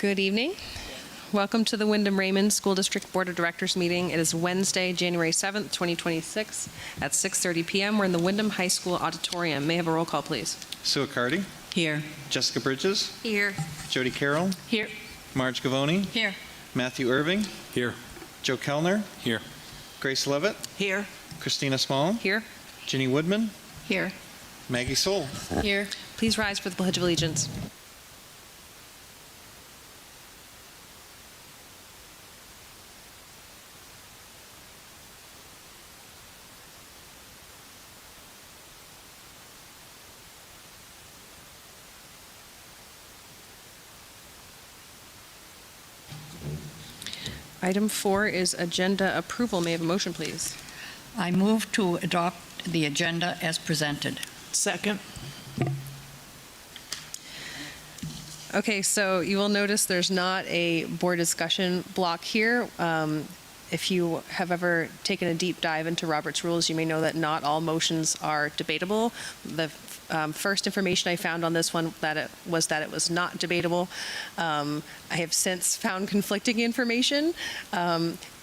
Good evening. Welcome to the Wyndham-Raymond School District Board of Directors meeting. It is Wednesday, January 7th, 2026 at 6:30 p.m. We're in the Wyndham High School auditorium. May I have a roll call, please? Sue Accardi. Here. Jessica Bridges. Here. Jody Carroll. Here. Marge Gavoni. Here. Matthew Irving. Here. Joe Kellner. Here. Grace Levitt. Here. Christina Small. Here. Ginny Woodman. Here. Maggie Soul. Here. Please rise for the Pledge of Allegiance. Item 4 is agenda approval. May I have a motion, please? I move to adopt the agenda as presented. Second. Okay, so you will notice there's not a board discussion block here. If you have ever taken a deep dive into Robert's rules, you may know that not all motions are debatable. The first information I found on this one was that it was not debatable. I have since found conflicting information.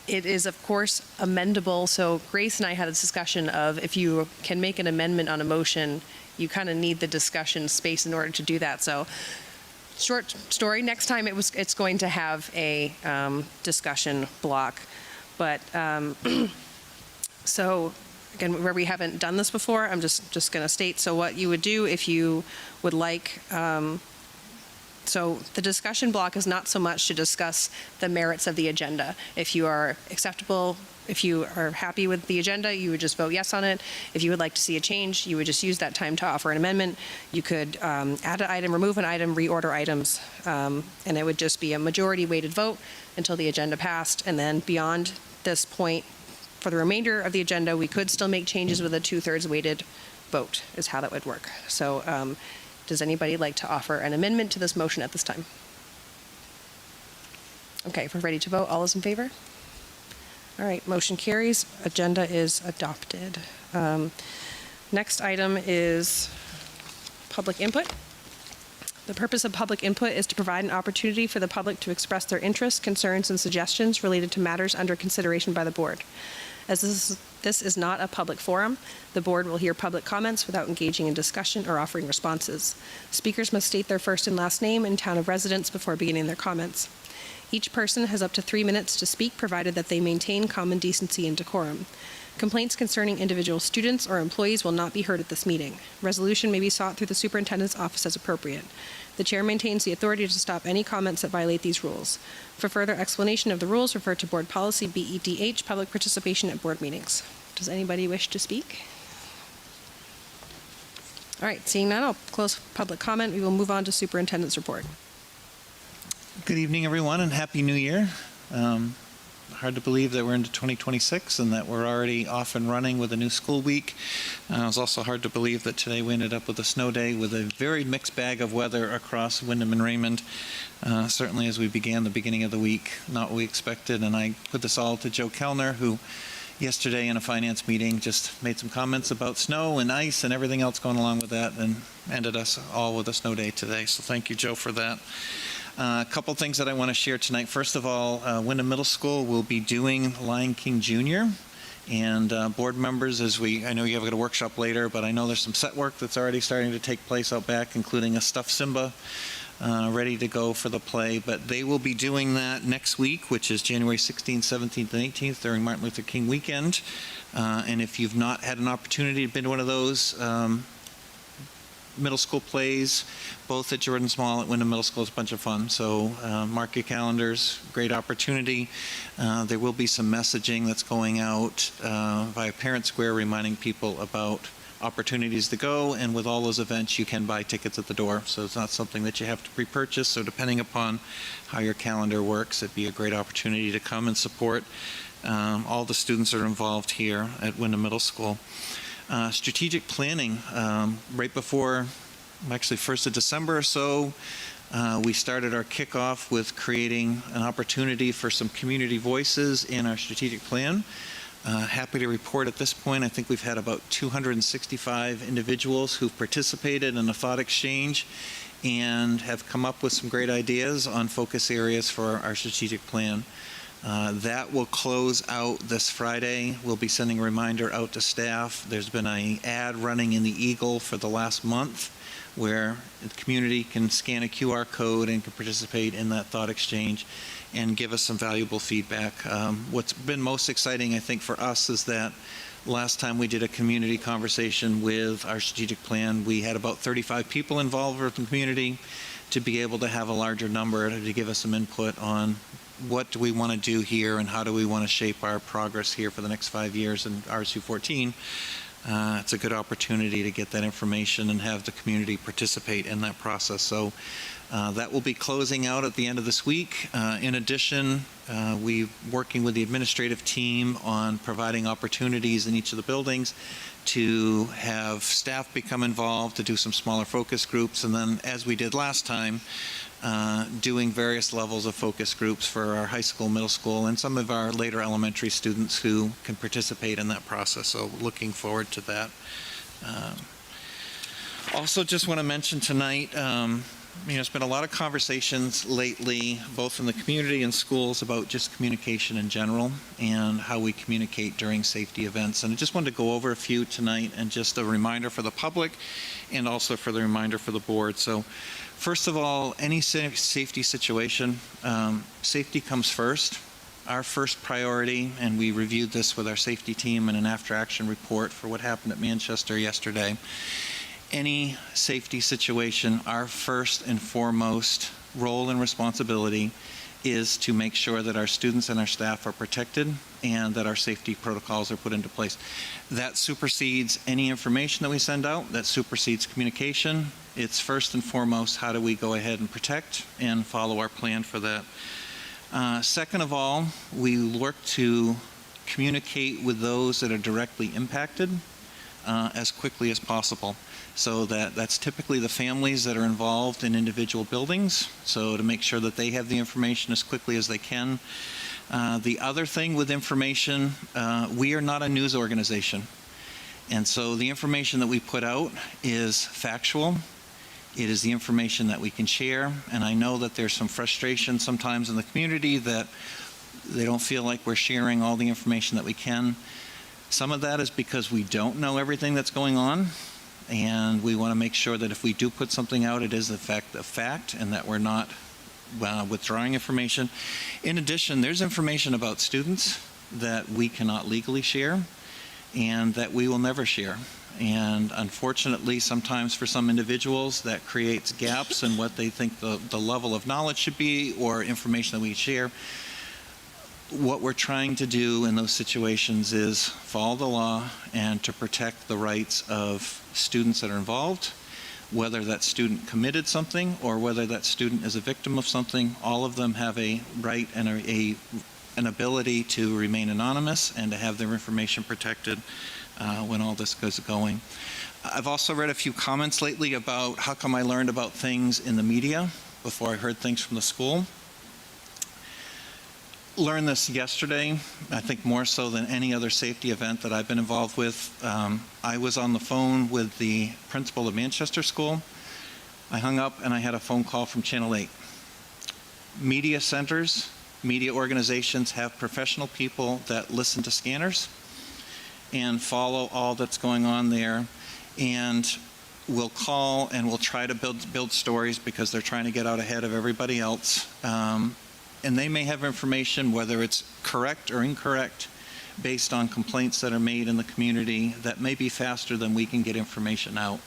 It is, of course, amendable. So Grace and I had a discussion of if you can make an amendment on a motion, you kind of need the discussion space in order to do that. So short story, next time it's going to have a discussion block. But so again, where we haven't done this before, I'm just going to state. So what you would do if you would like, so the discussion block is not so much to discuss the merits of the agenda. If you are acceptable, if you are happy with the agenda, you would just vote yes on it. If you would like to see a change, you would just use that time to offer an amendment. You could add an item, remove an item, reorder items, and it would just be a majority weighted vote until the agenda passed. And then beyond this point, for the remainder of the agenda, we could still make changes with a 2/3 weighted vote is how that would work. So does anybody like to offer an amendment to this motion at this time? Okay, if we're ready to vote, all those in favor? All right, motion carries. Agenda is adopted. Next item is public input. The purpose of public input is to provide an opportunity for the public to express their interests, concerns, and suggestions related to matters under consideration by the board. As this is not a public forum, the board will hear public comments without engaging in discussion or offering responses. Speakers must state their first and last name and town of residence before beginning their comments. Each person has up to 3 minutes to speak, provided that they maintain common decency and decorum. Complaints concerning individual students or employees will not be heard at this meeting. Resolution may be sought through the superintendent's office as appropriate. The chair maintains the authority to stop any comments that violate these rules. For further explanation of the rules, refer to Board Policy BEDH, Public Participation at Board Meetings. Does anybody wish to speak? All right, seeing none, I'll close public comment. We will move on to superintendent's report. Good evening, everyone, and Happy New Year. Hard to believe that we're into 2026 and that we're already off and running with a new school week. It's also hard to believe that today we ended up with a snow day with a very mixed bag of weather across Wyndham and Raymond. Certainly as we began the beginning of the week, not what we expected. And I put this all to Joe Kellner, who yesterday in a finance meeting just made some comments about snow and ice and everything else going along with that, and ended us all with a snow day today. So thank you, Joe, for that. A couple things that I want to share tonight. First of all, Wyndham Middle School will be doing Lion King Jr. And board members, I know you have got a workshop later, but I know there's some set work that's already starting to take place out back, including a stuffed Simba ready to go for the play. But they will be doing that next week, which is January 16th, 17th, and 18th during Martin Luther King weekend. And if you've not had an opportunity to been to one of those middle school plays, both at Jordan Small at Wyndham Middle School, is a bunch of fun. So mark your calendars, great opportunity. There will be some messaging that's going out via Parent Square reminding people about opportunities to go, and with all those events you can buy tickets at the door, so it's not something that you have to pre-purchase. So depending upon how your calendar works, it'd be a great opportunity to come and support all the students that are involved here at Wyndham Middle School. Strategic planning, right before, actually 1st of December or so, we started our kickoff with creating an opportunity for some community voices in our strategic plan. Happy to report at this point, I think we've had about 265 individuals who've participated in a thought exchange and have come up with some great ideas on focus areas for our strategic plan. That will close out this Friday. We'll be sending a reminder out to staff. There's been an ad running in the Eagle for the last month where the community can scan a QR code and can participate in that thought exchange and give us some valuable feedback. What's been most exciting, I think, for us is that last time we did a community conversation with our strategic plan, we had about 35 people involved with the community. To be able to have a larger number to give us some input on what do we want to do here and how do we want to shape our progress here for the next 5 years in RSU 14. It's a good opportunity to get that information and have the community participate in that process. So that will be closing out at the end of this week. In addition, we're working with the administrative team on providing opportunities in each of the buildings to have staff become involved, to do some smaller focus groups, and then, as we did last time, doing various levels of focus groups for our high school, middle school, and some of our later elementary students who can participate in that process. So looking forward to that. Also just want to mention tonight, there's been a lot of conversations lately, both in the community and schools, about just communication in general and how we communicate during safety events. And I just wanted to go over a few tonight, and just a reminder for the public and also for the reminder for the board. So first of all, any safety situation, safety comes first. Our first priority, and we reviewed this with our safety team in an after-action report for what happened at Manchester yesterday. Any safety situation, our first and foremost role and responsibility is to make sure that our students and our staff are protected and that our safety protocols are put into place. That supersedes any information that we send out. That supersedes communication. It's first and foremost, how do we go ahead and protect and follow our plan for that. Second of all, we work to communicate with those that are directly impacted as quickly as possible. So that's typically the families that are involved in individual buildings, so to make sure that they have the information as quickly as they can. The other thing with information, we are not a news organization. And so the information that we put out is factual. It is the information that we can share. And I know that there's some frustration sometimes in the community that they don't feel like we're sharing all the information that we can. Some of that is because we don't know everything that's going on. And we want to make sure that if we do put something out, it is a fact, and that we're not withdrawing information. In addition, there's information about students that we cannot legally share and that we will never share. And unfortunately, sometimes for some individuals, that creates gaps in what they think the level of knowledge should be or information that we share. What we're trying to do in those situations is follow the law and to protect the rights of students that are involved, whether that student committed something or whether that student is a victim of something. All of them have a right and an ability to remain anonymous and to have their information protected when all this goes going. I've also read a few comments lately about how come I learned about things in the media before I heard things from the school. Learned this yesterday, I think more so than any other safety event that I've been involved with. I was on the phone with the principal of Manchester School. I hung up and I had a phone call from Channel 8. Media centers, media organizations have professional people that listen to scanners and follow all that's going on there, and will call and will try to build stories because they're trying to get out ahead of everybody else. And they may have information, whether it's correct or incorrect, based on complaints that are made in the community that may be faster than we can get information out.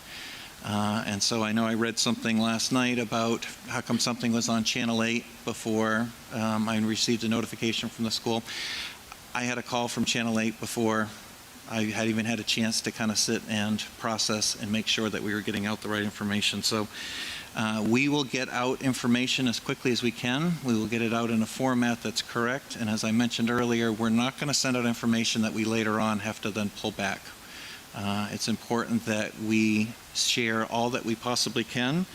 And so I know I read something last night about how come something was on Channel 8 before I received a notification from the school. I had a call from Channel 8 before I had even had a chance to kind of sit and process and make sure that we were getting out the right information. So we will get out information as quickly as we can. We will get it out in a format that's correct. And as I mentioned earlier, we're not going to send out information that we later on have to then pull back. It's important that we share all that we possibly can.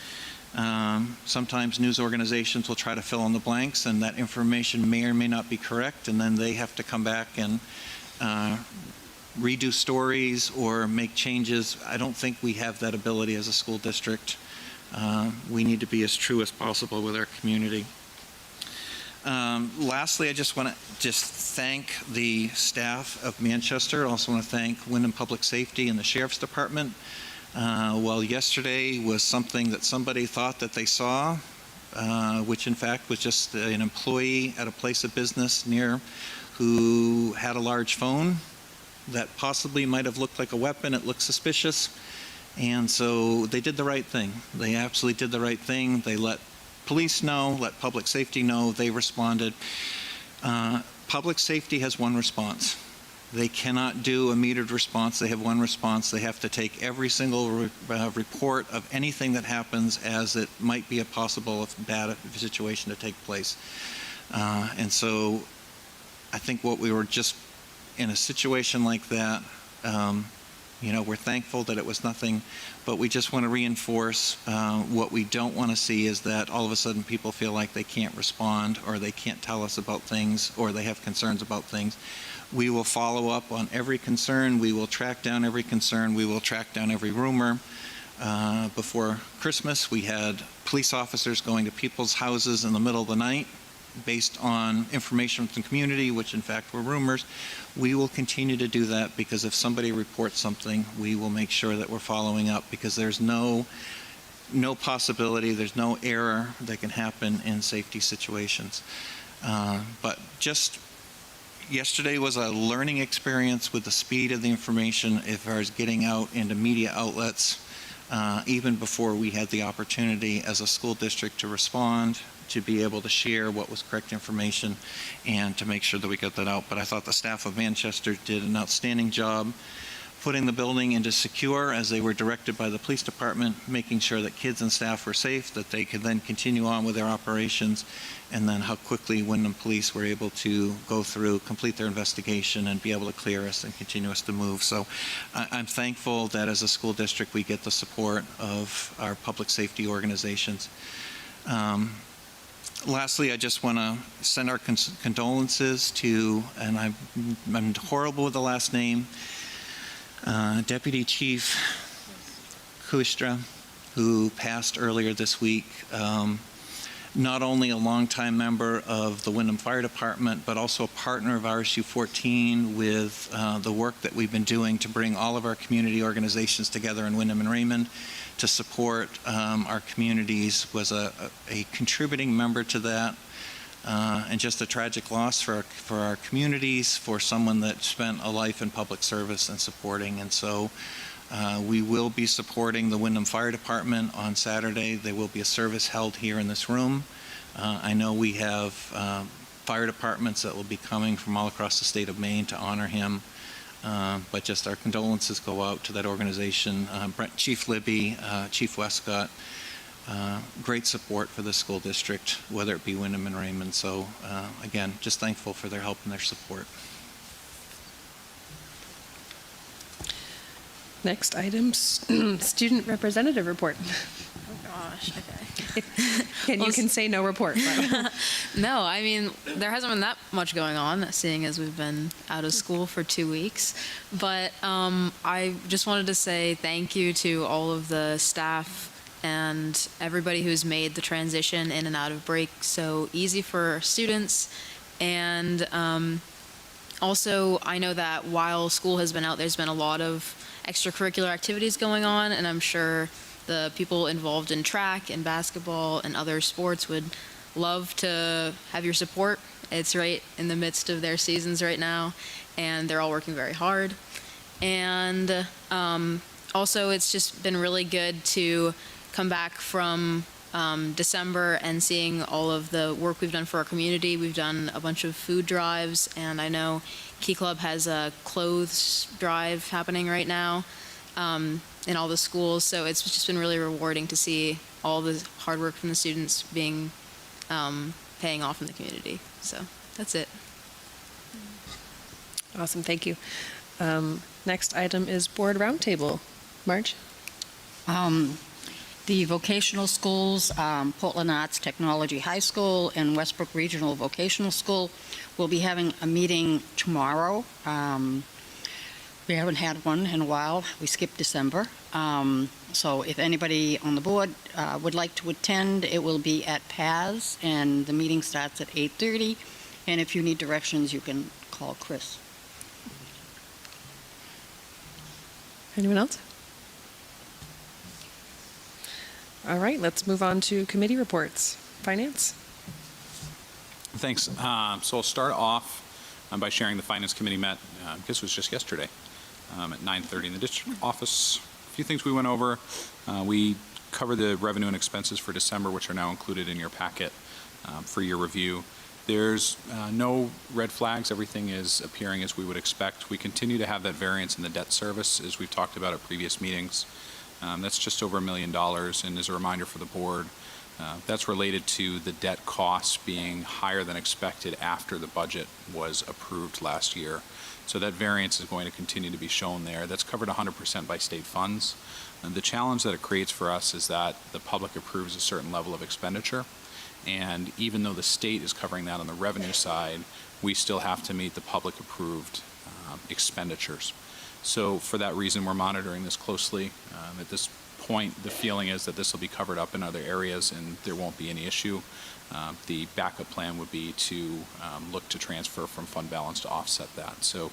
Sometimes news organizations will try to fill in the blanks, and that information may or may not be correct, and then they have to come back and redo stories or make changes. I don't think we have that ability as a school district. we need to be as true as possible with our community. Lastly, I just want to thank the staff of Manchester. I also want to thank Wyndham Public Safety and the Sheriff's Department. While yesterday was something that somebody thought that they saw, which in fact was just an employee at a place of business near who had a large phone that possibly might have looked like a weapon. It looked suspicious. And so they did the right thing. They absolutely did the right thing. They let police know, let public safety know. They responded. Public safety has one response. They cannot do a metered response. They have one response. They have to take every single report of anything that happens as it might be a possible bad situation to take place. And so I think what we were just in a situation like that, we're thankful that it was nothing, but we just want to reinforce what we don't want to see is that all of a sudden people feel like they can't respond or they can't tell us about things or they have concerns about things. We will follow up on every concern. We will track down every concern. We will track down every rumor. Before Christmas, we had police officers going to people's houses in the middle of the night based on information from the community, which in fact were rumors. We will continue to do that because if somebody reports something, we will make sure that we're following up because there's no possibility, there's no error that can happen in safety situations. But just yesterday was a learning experience with the speed of the information as far as getting out into media outlets, even before we had the opportunity as a school district to respond, to be able to share what was correct information and to make sure that we got that out. But I thought the staff of Manchester did an outstanding job putting the building into secure as they were directed by the police department, making sure that kids and staff were safe, that they could then continue on with their operations, and then how quickly Wyndham Police were able to go through, complete their investigation, and be able to clear us and continue us to move. So I'm thankful that as a school district we get the support of our public safety organizations. Lastly, I just want to send our condolences to, and I'm horrible with the last name, Deputy Chief Kuistra, who passed earlier this week. Not only a longtime member of the Wyndham Fire Department, but also a partner of RSU 14 with the work that we've been doing to bring all of our community organizations together in Wyndham and Raymond to support our communities, was a contributing member to that, and just a tragic loss for our communities, for someone that spent a life in public service and supporting. And so we will be supporting the Wyndham Fire Department on Saturday. There will be a service held here in this room. I know we have fire departments that will be coming from all across the state of Maine to honor him. But just our condolences go out to that organization. Chief Libby, Chief Westcott, great support for the school district, whether it be Wyndham and Raymond. So again, just thankful for their help and their support. Next item, student representative report. Oh gosh, okay. And you can say no report. But. No, I mean, there hasn't been that much going on, seeing as we've been out of school for 2 weeks. But I just wanted to say thank you to all of the staff and everybody who's made the transition in and out of break so easy for students. And also, I know that while school has been out, there's been a lot of extracurricular activities going on, and I'm sure the people involved in track and basketball and other sports would love to have your support. It's right in the midst of their seasons right now, and they're all working very hard. And also, it's just been really good to come back from December and seeing all of the work we've done for our community. We've done a bunch of food drives, and I know Key Club has a clothes drive happening right now in all the schools. So it's just been really rewarding to see all the hard work from the students being paying off in the community. So that's it. Awesome, thank you. Next item is board roundtable. Marge? The vocational schools, Portland Arts Technology High School and Westbrook Regional Vocational School, will be having a meeting tomorrow. We haven't had one in a while. We skipped December. So if anybody on the board would like to attend, it will be at Paz, and the meeting starts at 8:30. And if you need directions, you can call Chris. Anyone else? All right, let's move on to committee reports. Finance? Thanks. So I'll start off by sharing the Finance Committee met, I guess it was just yesterday, at 9:30 in the district office. A few things we went over. We covered the revenue and expenses for December, which are now included in your packet for your review. There's no red flags. Everything is appearing as we would expect. We continue to have that variance in the debt service, as we've talked about at previous meetings. That's just over $1 million, and as a reminder for the board, that's related to the debt costs being higher than expected after the budget was approved last year. So that variance is going to continue to be shown there. That's covered 100% by state funds. And the challenge that it creates for us is that the public approves a certain level of expenditure, and even though the state is covering that on the revenue side, we still have to meet the public approved expenditures. So for that reason, we're monitoring this closely. At this point, the feeling is that this will be covered up in other areas and there won't be any issue. The backup plan would be to look to transfer from fund balance to offset that. So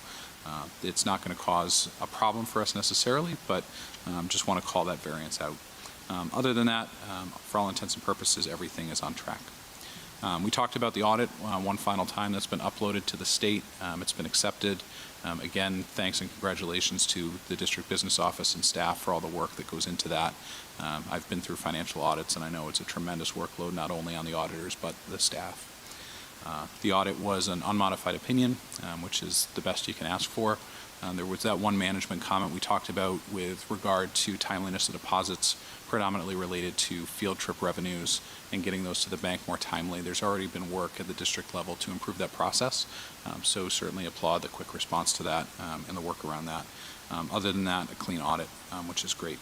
it's not going to cause a problem for us necessarily, but just want to call that variance out. Other than that, for all intents and purposes, everything is on track. We talked about the audit one final time. That's been uploaded to the state. It's been accepted. Again, thanks and congratulations to the district business office and staff for all the work that goes into that. I've been through financial audits, and I know it's a tremendous workload, not only on the auditors, but the staff. The audit was an unmodified opinion, which is the best you can ask for. There was that one management comment we talked about with regard to timeliness of deposits, predominantly related to field trip revenues and getting those to the bank more timely. There's already been work at the district level to improve that process, so certainly applaud the quick response to that and the work around that. Other than that, a clean audit, which is great.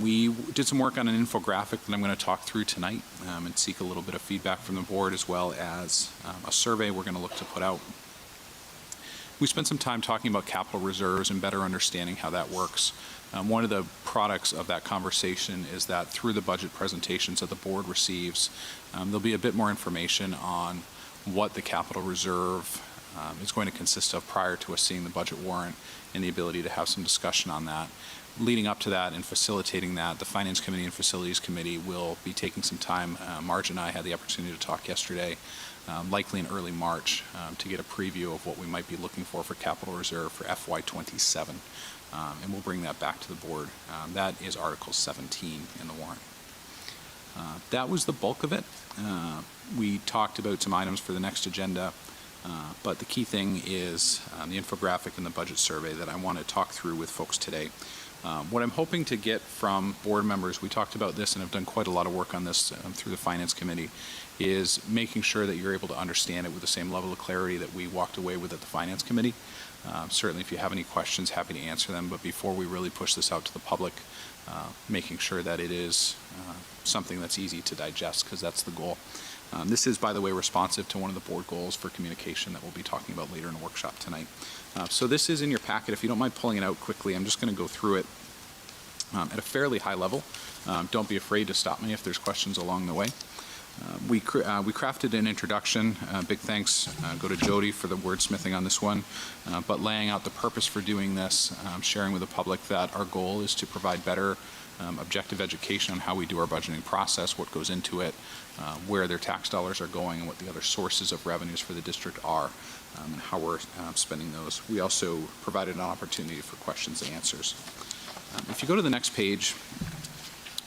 We did some work on an infographic that I'm going to talk through tonight and seek a little bit of feedback from the board, as well as a survey we're going to look to put out. We spent some time talking about capital reserves and better understanding how that works. One of the products of that conversation is that through the budget presentations that the board receives, there'll be a bit more information on what the capital reserve is going to consist of prior to us seeing the budget warrant, and the ability to have some discussion on that. Leading up to that and facilitating that, the Finance Committee and Facilities Committee will be taking some time. Marge and I had the opportunity to talk yesterday, likely in early March, to get a preview of what we might be looking for capital reserve for FY27. And we'll bring that back to the board. That is Article 17 in the warrant. That was the bulk of it. We talked about some items for the next agenda, but the key thing is the infographic and the budget survey that I want to talk through with folks today. What I'm hoping to get from board members, we talked about this and have done quite a lot of work on this through the Finance Committee, is making sure that you're able to understand it with the same level of clarity that we walked away with at the Finance Committee. Certainly if you have any questions, happy to answer them, but before we really push this out to the public, making sure that it is something that's easy to digest, because that's the goal. This is, by the way, responsive to one of the board goals for communication that we'll be talking about later in the workshop tonight. So this is in your packet. If you don't mind pulling it out quickly, I'm just going to go through it at a fairly high level. Don't be afraid to stop me if there's questions along the way. We crafted an introduction. Big thanks go to Jody for the wordsmithing on this one, but laying out the purpose for doing this, sharing with the public that our goal is to provide better objective education on how we do our budgeting process, what goes into it, where their tax dollars are going, and what the other sources of revenues for the district are, and how we're spending those. We also provided an opportunity for questions and answers. If you go to the next page,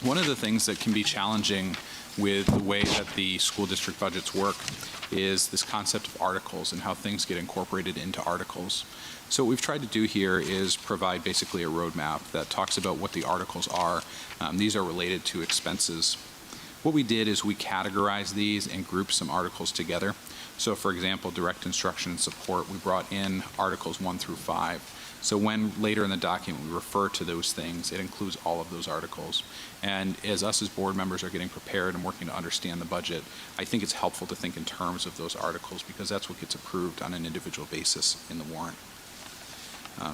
one of the things that can be challenging with the way that the school district budgets work is this concept of articles and how things get incorporated into articles. So what we've tried to do here is provide basically a roadmap that talks about what the articles are. These are related to expenses. What we did is we categorized these and grouped some articles together. So for example, direct instruction and support, we brought in articles 1 through 5. So when later in the document we refer to those things, it includes all of those articles. And as us as board members are getting prepared and working to understand the budget, I think it's helpful to think in terms of those articles, because that's what gets approved on an individual basis in the warrant.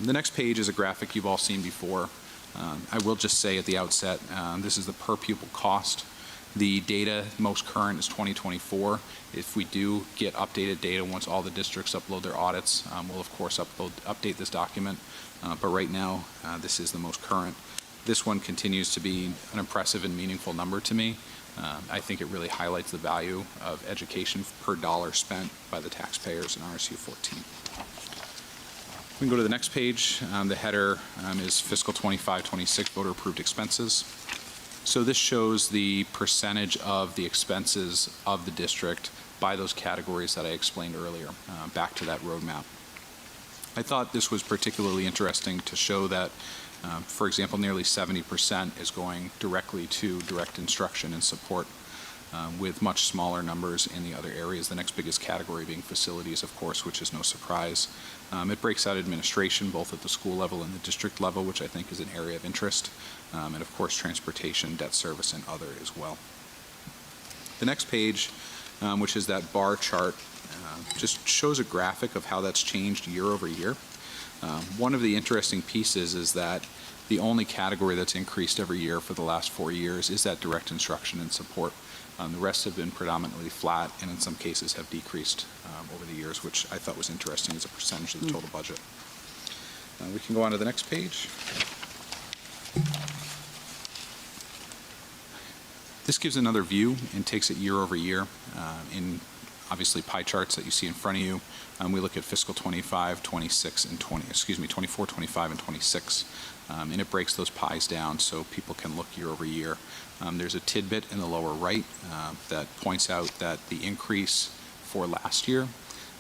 The next page is a graphic you've all seen before. I will just say at the outset, this is the per pupil cost. The data most current is 2024. If we do get updated data once all the districts upload their audits, we'll of course update this document. But right now, this is the most current. This one continues to be an impressive and meaningful number to me. I think it really highlights the value of education per dollar spent by the taxpayers in RSU 14. We can go to the next page. The header is fiscal 25-26 voter approved expenses. So this shows the percentage of the expenses of the district by those categories that I explained earlier, back to that roadmap. I thought this was particularly interesting to show that, for example, nearly 70% is going directly to direct instruction and support, with much smaller numbers in the other areas. The next biggest category being facilities, of course, which is no surprise. It breaks out administration, both at the school level and the district level, which I think is an area of interest, and of course transportation, debt service, and other as well. The next page, which is that bar chart, just shows a graphic of how that's changed year over year. One of the interesting pieces is that the only category that's increased every year for the last 4 years is that direct instruction and support. The rest have been predominantly flat and in some cases have decreased over the years, which I thought was interesting as a percentage of the total budget. We can go on to the next page. This gives another view and takes it year over year in obviously pie charts that you see in front of you. We look at fiscal 25, 26, and 24, 25, and 26. And it breaks those pies down so people can look year over year. There's a tidbit in the lower right that points out that the increase for last year,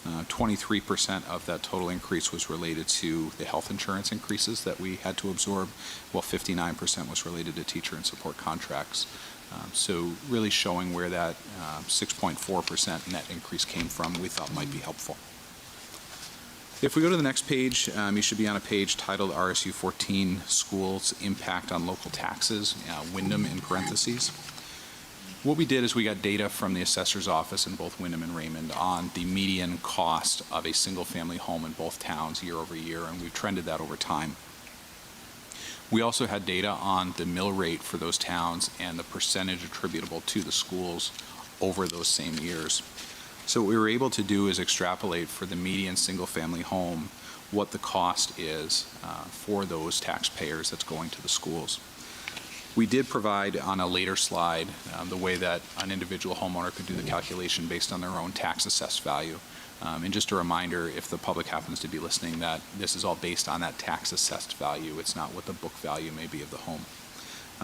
23% of that total increase was related to the health insurance increases that we had to absorb, while 59% was related to teacher and support contracts. So really showing where that 6.4% net increase came from, we thought might be helpful. If we go to the next page, you should be on a page titled RSU 14 Schools Impact on Local Taxes, Wyndham in parentheses. What we did is we got data from the assessor's office in both Wyndham and Raymond on the median cost of a single-family home in both towns year over year, and we've trended that over time. We also had data on the mill rate for those towns and the percentage attributable to the schools over those same years. So what we were able to do is extrapolate for the median single-family home what the cost is for those taxpayers that's going to the schools. We did provide on a later slide the way that an individual homeowner could do the calculation based on their own tax assessed value. And just a reminder, if the public happens to be listening, that this is all based on that tax assessed value. It's not what the book value may be of the home.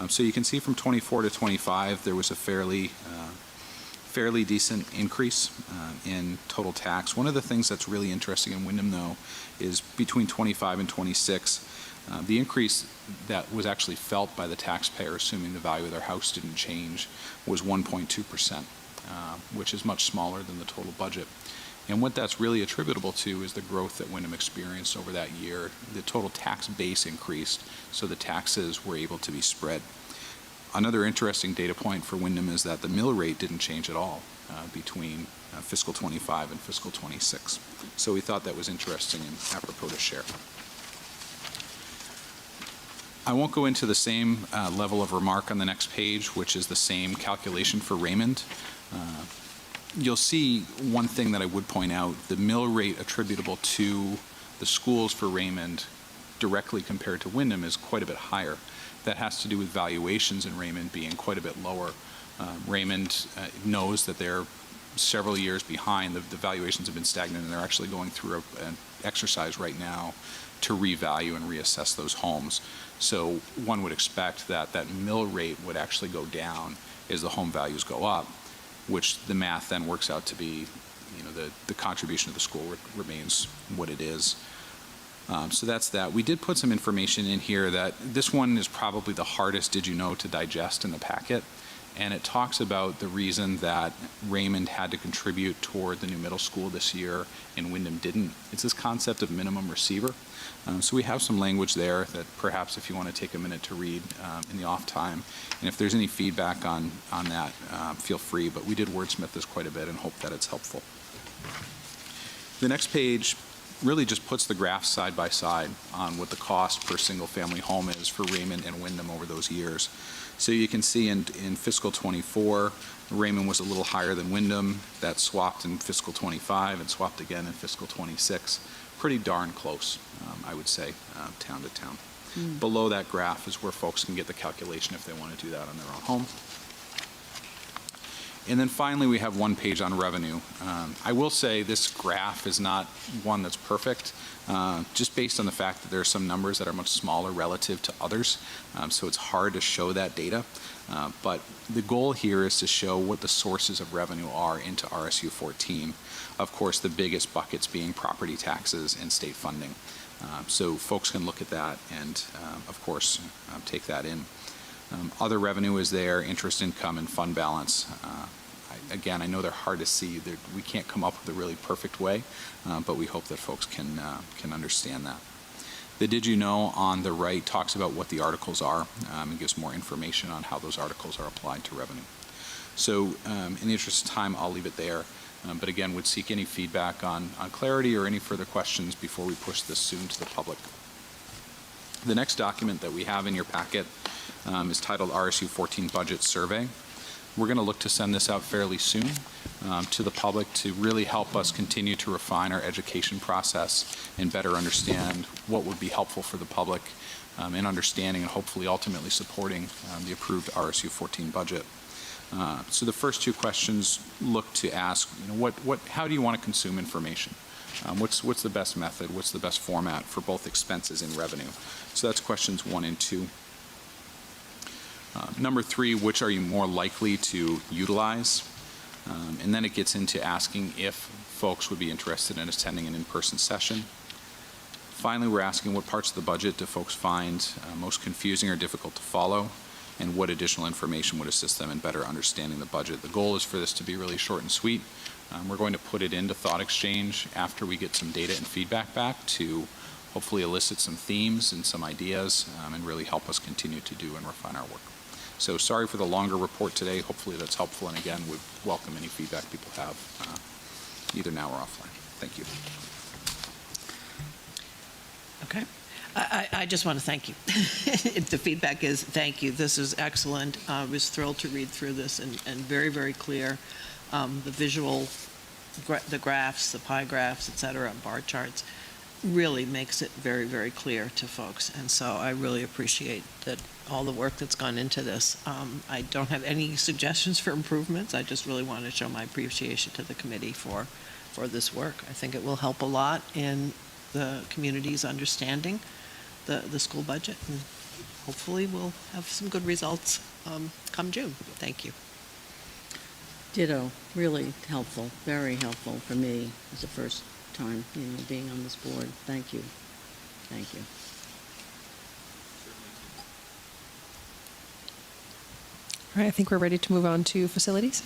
So you can see from 24 to 25, there was a fairly decent increase in total tax. One of the things that's really interesting in Wyndham, though, is between 25 and 26, the increase that was actually felt by the taxpayer, assuming the value of their house didn't change, was 1.2%, which is much smaller than the total budget. And what that's really attributable to is the growth that Wyndham experienced over that year. The total tax base increased, so the taxes were able to be spread. Another interesting data point for Wyndham is that the mill rate didn't change at all between fiscal 25 and fiscal 26. So we thought that was interesting and apropos to share. I won't go into the same level of remark on the next page, which is the same calculation for Raymond. You'll see one thing that I would point out: the mill rate attributable to the schools for Raymond directly compared to Wyndham is quite a bit higher. That has to do with valuations in Raymond being quite a bit lower. Raymond knows that they're several years behind. The valuations have been stagnant, and they're actually going through an exercise right now to revalue and reassess those homes. So one would expect that that mill rate would actually go down as the home values go up, which the math then works out to be, the contribution of the school remains what it is. So that's that. We did put some information in here that this one is probably the hardest did you know to digest in the packet. And it talks about the reason that Raymond had to contribute toward the new middle school this year and Wyndham didn't. It's this concept of minimum receiver. So we have some language there that perhaps if you want to take a minute to read in the off time. And if there's any feedback on that, feel free. But we did wordsmith this quite a bit and hope that it's helpful. The next page really just puts the graphs side by side on what the cost per single-family home is for Raymond and Wyndham over those years. So you can see in fiscal '24, Raymond was a little higher than Wyndham. That swapped in fiscal '25 and swapped again in fiscal '26. Pretty darn close, I would say, town to town. Below that graph is where folks can get the calculation if they want to do that on their own home. And then finally, we have one page on revenue. I will say this graph is not one that's perfect, just based on the fact that there are some numbers that are much smaller relative to others, so it's hard to show that data. But the goal here is to show what the sources of revenue are into RSU 14. Of course, the biggest buckets being property taxes and state funding. So folks can look at that and, of course, take that in. Other revenue is there, interest income and fund balance. Again, I know they're hard to see. We can't come up with a really perfect way, but we hope that folks can understand that. The Did You Know on the right talks about what the articles are and gives more information on how those articles are applied to revenue. So in the interest of time, I'll leave it there. But again, would seek any feedback on clarity or any further questions before we push this soon to the public. The next document that we have in your packet is titled RSU 14 Budget Survey. We're going to look to send this out fairly soon to the public to really help us continue to refine our education process and better understand what would be helpful for the public in understanding and hopefully ultimately supporting the approved RSU 14 budget. So the first two questions look to ask, how do you want to consume information? What's the best method? What's the best format for both expenses and revenue? So that's questions 1 and 2. Number 3, which are you more likely to utilize? And then it gets into asking if folks would be interested in attending an in-person session. Finally, we're asking what parts of the budget do folks find most confusing or difficult to follow, and what additional information would assist them in better understanding the budget. The goal is for this to be really short and sweet. We're going to put it into Thought Exchange after we get some data and feedback back to hopefully elicit some themes and some ideas and really help us continue to do and refine our work. So sorry for the longer report today. Hopefully that's helpful, and again, we welcome any feedback people have, either now or offline. Thank you. Okay. I just want to thank you. The feedback is thank you. This is excellent. I was thrilled to read through this and very, very clear. The visual, the graphs, the pie graphs, et cetera, bar charts really makes it very, very clear to folks. And so I really appreciate that all the work that's gone into this. I don't have any suggestions for improvements. I just really want to show my appreciation to the committee for this work. I think it will help a lot in the community's understanding the school budget, and hopefully we'll have some good results come June. Thank you. Ditto. Really helpful, very helpful for me as the first time, being on this board. Thank you. Thank you. All right, I think we're ready to move on to facilities.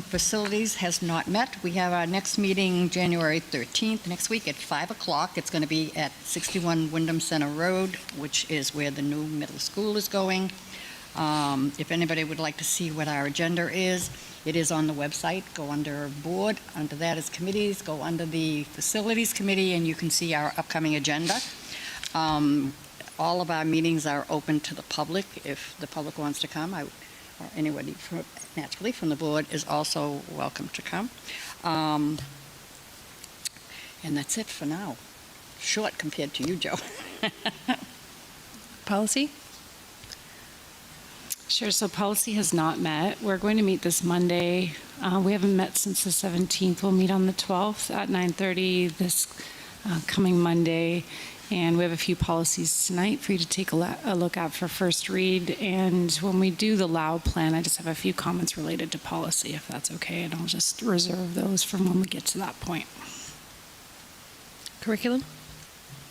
Facilities has not met. We have our next meeting January 13th, next week at 5 o'clock. It's going to be at 61 Wyndham Center Road, which is where the new middle school is going. If anybody would like to see what our agenda is, it is on the website. Go under board. Under that is committees. Go under the facilities committee, and you can see our upcoming agenda. All of our meetings are open to the public. If the public wants to come, or anybody naturally from the board is also welcome to come. And that's it for now. Short compared to you, Joe. Policy? Sure. So policy has not met. We're going to meet this Monday. We haven't met since the 17th. We'll meet on the 12th at 9:30 this coming Monday. And we have a few policies tonight for you to take a look at for first read. And when we do the LOW plan, I just have a few comments related to policy, if that's okay. And I'll just reserve those from when we get to that point. Curriculum?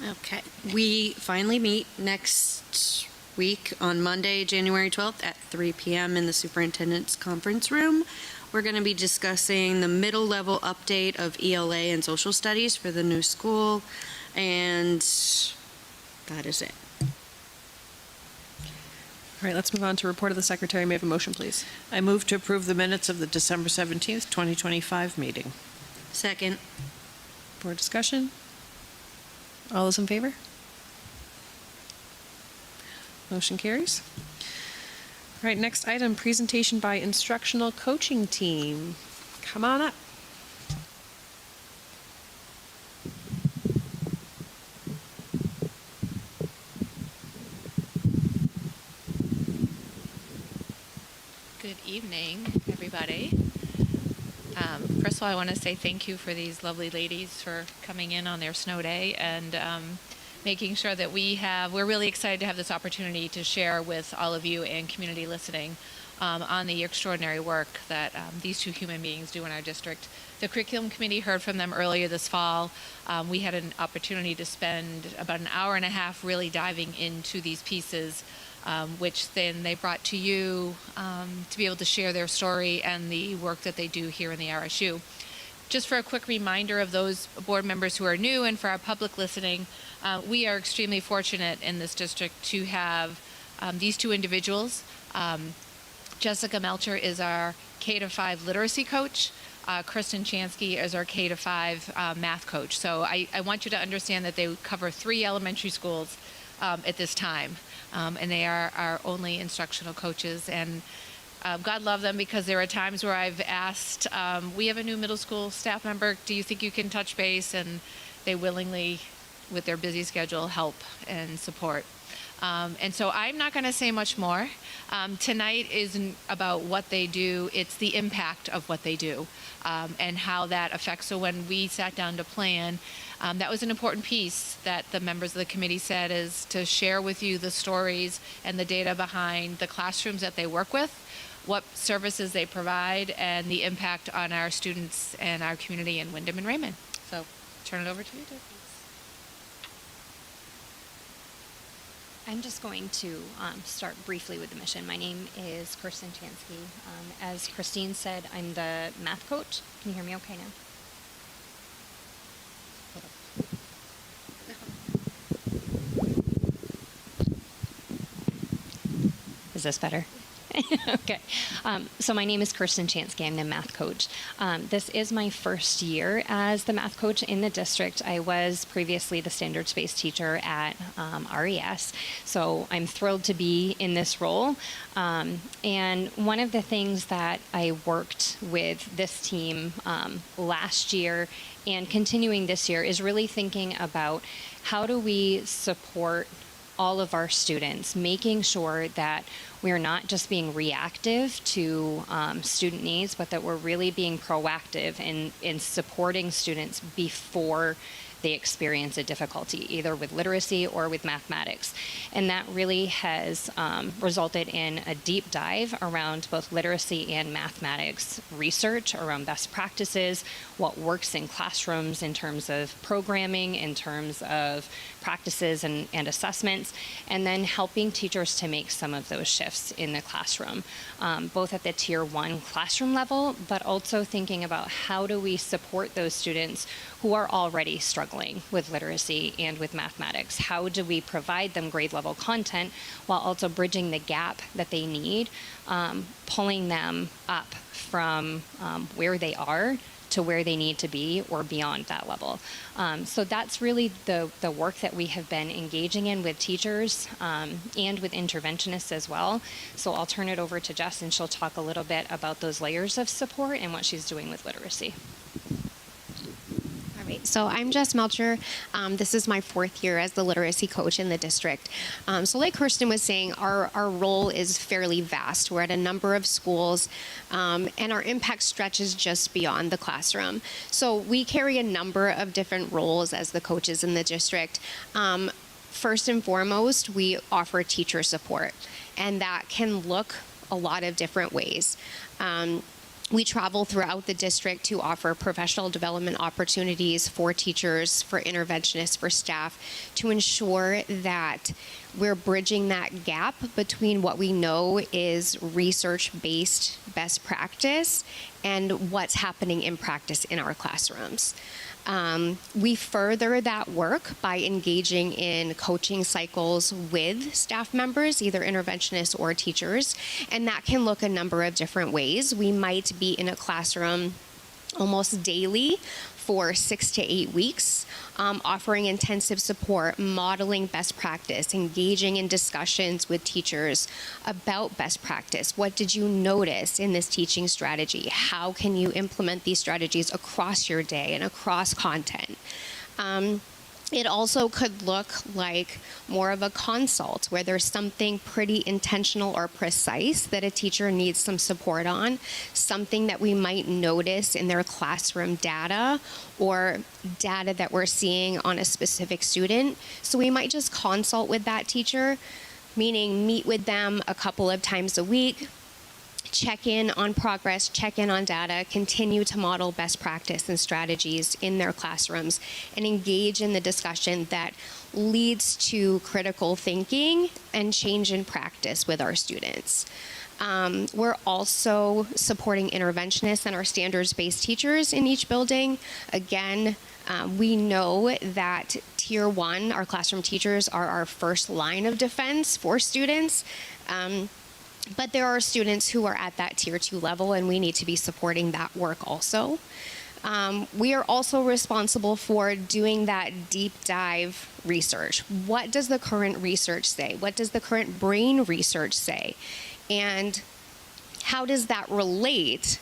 Okay. We finally meet next week on Monday, January 12th at 3 p.m. in the superintendent's conference room. We're going to be discussing the middle level update of ELA and social studies for the new school. And that is it. All right, let's move on to report of the secretary. May I have a motion, please? I move to approve the minutes of the December 17th, 2025 meeting. Second. Board discussion? All those in favor? Motion carries. All right, next item, presentation by instructional coaching team. Come on up. Good evening, everybody. First of all, I want to say thank you for these lovely ladies for coming in on their snow day and making sure that we're really excited to have this opportunity to share with all of you and community listening on the extraordinary work that these two human beings do in our district. The curriculum committee heard from them earlier this fall. We had an opportunity to spend about an hour and a half really diving into these pieces, which then they brought to you to be able to share their story and the work that they do here in the RSU. Just for a quick reminder of those board members who are new and for our public listening, we are extremely fortunate in this district to have these two individuals. Jessica Melcher is our K-5 literacy coach. Kristen Chansky is our K-5 math coach. So I want you to understand that they cover 3 elementary schools at this time. And they are our only instructional coaches. And God love them, because there are times where I've asked, we have a new middle school staff member, do you think you can touch base? And they willingly, with their busy schedule, help and support. And so I'm not going to say much more. Tonight isn't about what they do, it's the impact of what they do and how that affects. So when we sat down to plan, that was an important piece that the members of the committee said, is to share with you the stories and the data behind the classrooms that they work with, what services they provide, and the impact on our students and our community in Wyndham and Raymond. So turn it over to you, Deb. I'm just going to start briefly with the mission. My name is Kirsten Chansky. As Christine said, I'm the math coach. Can you hear me okay now? Is this better? Okay. So my name is Kirsten Chansky. I'm the math coach. This is my first year as the math coach in the district. I was previously the standards-based teacher at RES, so I'm thrilled to be in this role. And one of the things that I worked with this team last year and continuing this year is really thinking about how do we support all of our students, making sure that we're not just being reactive to student needs, but that we're really being proactive in supporting students before they experience a difficulty, either with literacy or with mathematics. And that really has resulted in a deep dive around both literacy and mathematics research around best practices, what works in classrooms in terms of programming, in terms of practices and assessments, and then helping teachers to make some of those shifts in the classroom, both at the Tier 1 classroom level, but also thinking about how do we support those students who are already struggling with literacy and with mathematics. How do we provide them grade level content while also bridging the gap that they need, pulling them up from where they are to where they need to be or beyond that level. So that's really the work that we have been engaging in with teachers and with interventionists as well. So I'll turn it over to Jess, and she'll talk a little bit about those layers of support and what she's doing with literacy. So I'm Jess Melcher. This is my 4th year as the literacy coach in the district. So like Kirsten was saying, our role is fairly vast. We're at a number of schools, and our impact stretches just beyond the classroom. So we carry a number of different roles as the coaches in the district. First and foremost, we offer teacher support, and that can look a lot of different ways. We travel throughout the district to offer professional development opportunities for teachers, for interventionists, for staff, to ensure that we're bridging that gap between what we know is research-based best practice and what's happening in practice in our classrooms. We further that work by engaging in coaching cycles with staff members, either interventionists or teachers, and that can look a number of different ways. We might be in a classroom almost daily for 6 to 8 weeks, offering intensive support, modeling best practice, engaging in discussions with teachers about best practice. What did you notice in this teaching strategy? How can you implement these strategies across your day and across content? It also could look like more of a consult where there's something pretty intentional or precise that a teacher needs some support on, something that we might notice in their classroom data or data that we're seeing on a specific student. So we might just consult with that teacher, meaning meet with them a couple of times a week, check in on progress, check in on data, continue to model best practice and strategies in their classrooms, and engage in the discussion that leads to critical thinking and change in practice with our students. We're also supporting interventionists and our standards-based teachers in each building. Again, we know that Tier 1, our classroom teachers, are our first line of defense for students. But there are students who are at that Tier 2 level, and we need to be supporting that work also. We are also responsible for doing that deep dive research. What does the current research say? What does the current brain research say? And how does that relate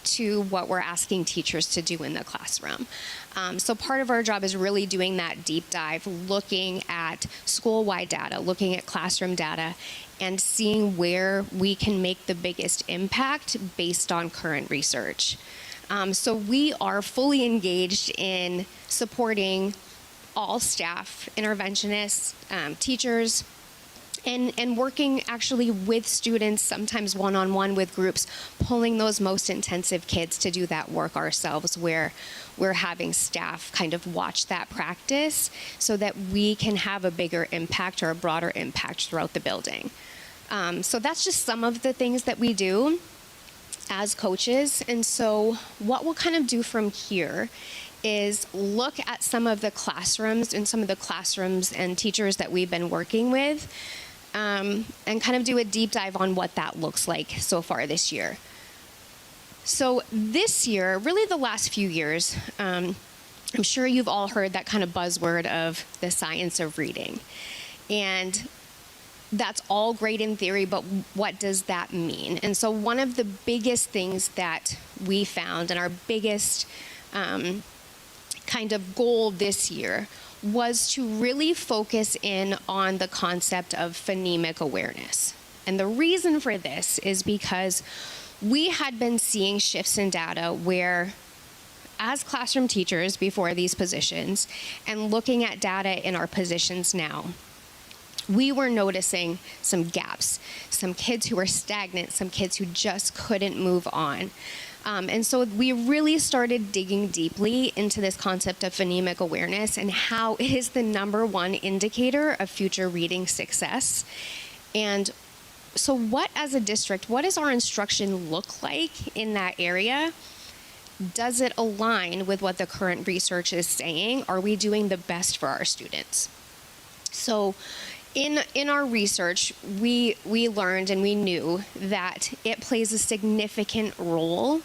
to what we're asking teachers to do in the classroom? So part of our job is really doing that deep dive, looking at school-wide data, looking at classroom data, and seeing where we can make the biggest impact based on current research. So we are fully engaged in supporting all staff, interventionists, teachers, and working actually with students, sometimes one-on-one with groups, pulling those most intensive kids to do that work ourselves, where we're having staff kind of watch that practice so that we can have a bigger impact or a broader impact throughout the building. So that's just some of the things that we do as coaches. And so what we'll kind of do from here is look at some of the classrooms and teachers that we've been working with, and kind of do a deep dive on what that looks like so far this year. So this year, really the last few years, I'm sure you've all heard that kind of buzzword of the science of reading. And that's all great in theory, but what does that mean? And so one of the biggest things that we found, and our biggest kind of goal this year, was to really focus in on the concept of phonemic awareness. And the reason for this is because we had been seeing shifts in data where, as classroom teachers before these positions, and looking at data in our positions now, we were noticing some gaps, some kids who were stagnant, some kids who just couldn't move on. And so we really started digging deeply into this concept of phonemic awareness and how it is the #1 indicator of future reading success. And so what, as a district, what does our instruction look like in that area? Does it align with what the current research is saying? Are we doing the best for our students? So in our research, we learned and we knew that it plays a significant role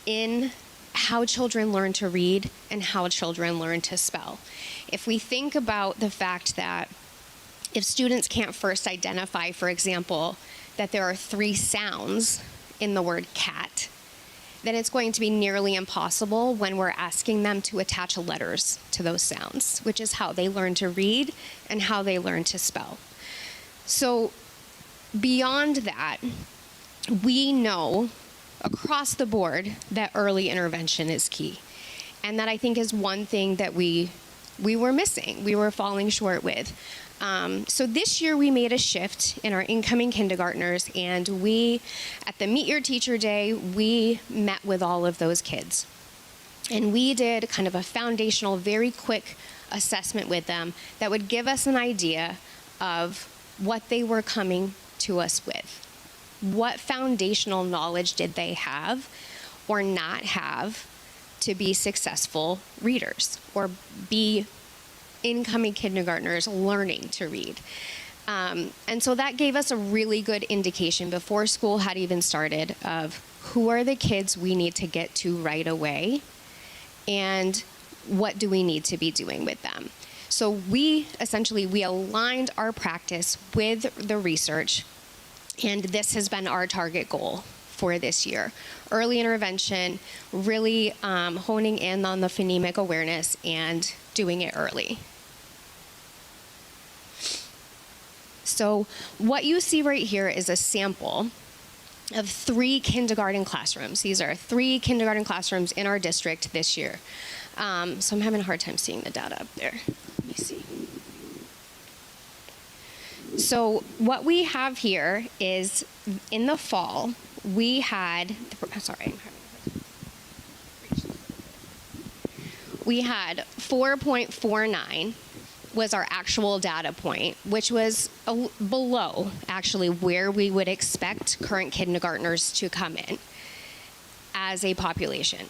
in how children learn to read and how children learn to spell. If we think about the fact that if students can't first identify, for example, that there are 3 sounds in the word cat, then it's going to be nearly impossible when we're asking them to attach letters to those sounds, which is how they learn to read and how they learn to spell. So beyond that, we know across the board that early intervention is key. And that, I think, is one thing that we were missing, we were falling short with. So this year we made a shift in our incoming kindergartners, and we, at the Meet Your Teacher Day, we met with all of those kids. And we did kind of a foundational, very quick assessment with them that would give us an idea of what they were coming to us with. What foundational knowledge did they have or not have to be successful readers or be incoming kindergartners learning to read. And so that gave us a really good indication before school had even started of who are the kids we need to get to right away, and what do we need to be doing with them. So we aligned our practice with the research, and this has been our target goal for this year. Early intervention, really honing in on the phonemic awareness and doing it early. So what you see right here is a sample of 3 kindergarten classrooms. These are 3 kindergarten classrooms in our district this year. So I'm having a hard time seeing the data up there. Let me see. So what we have here is in the fall, we had, we had 4.49 was our actual data point, which was below actually where we would expect current kindergartners to come in as a population.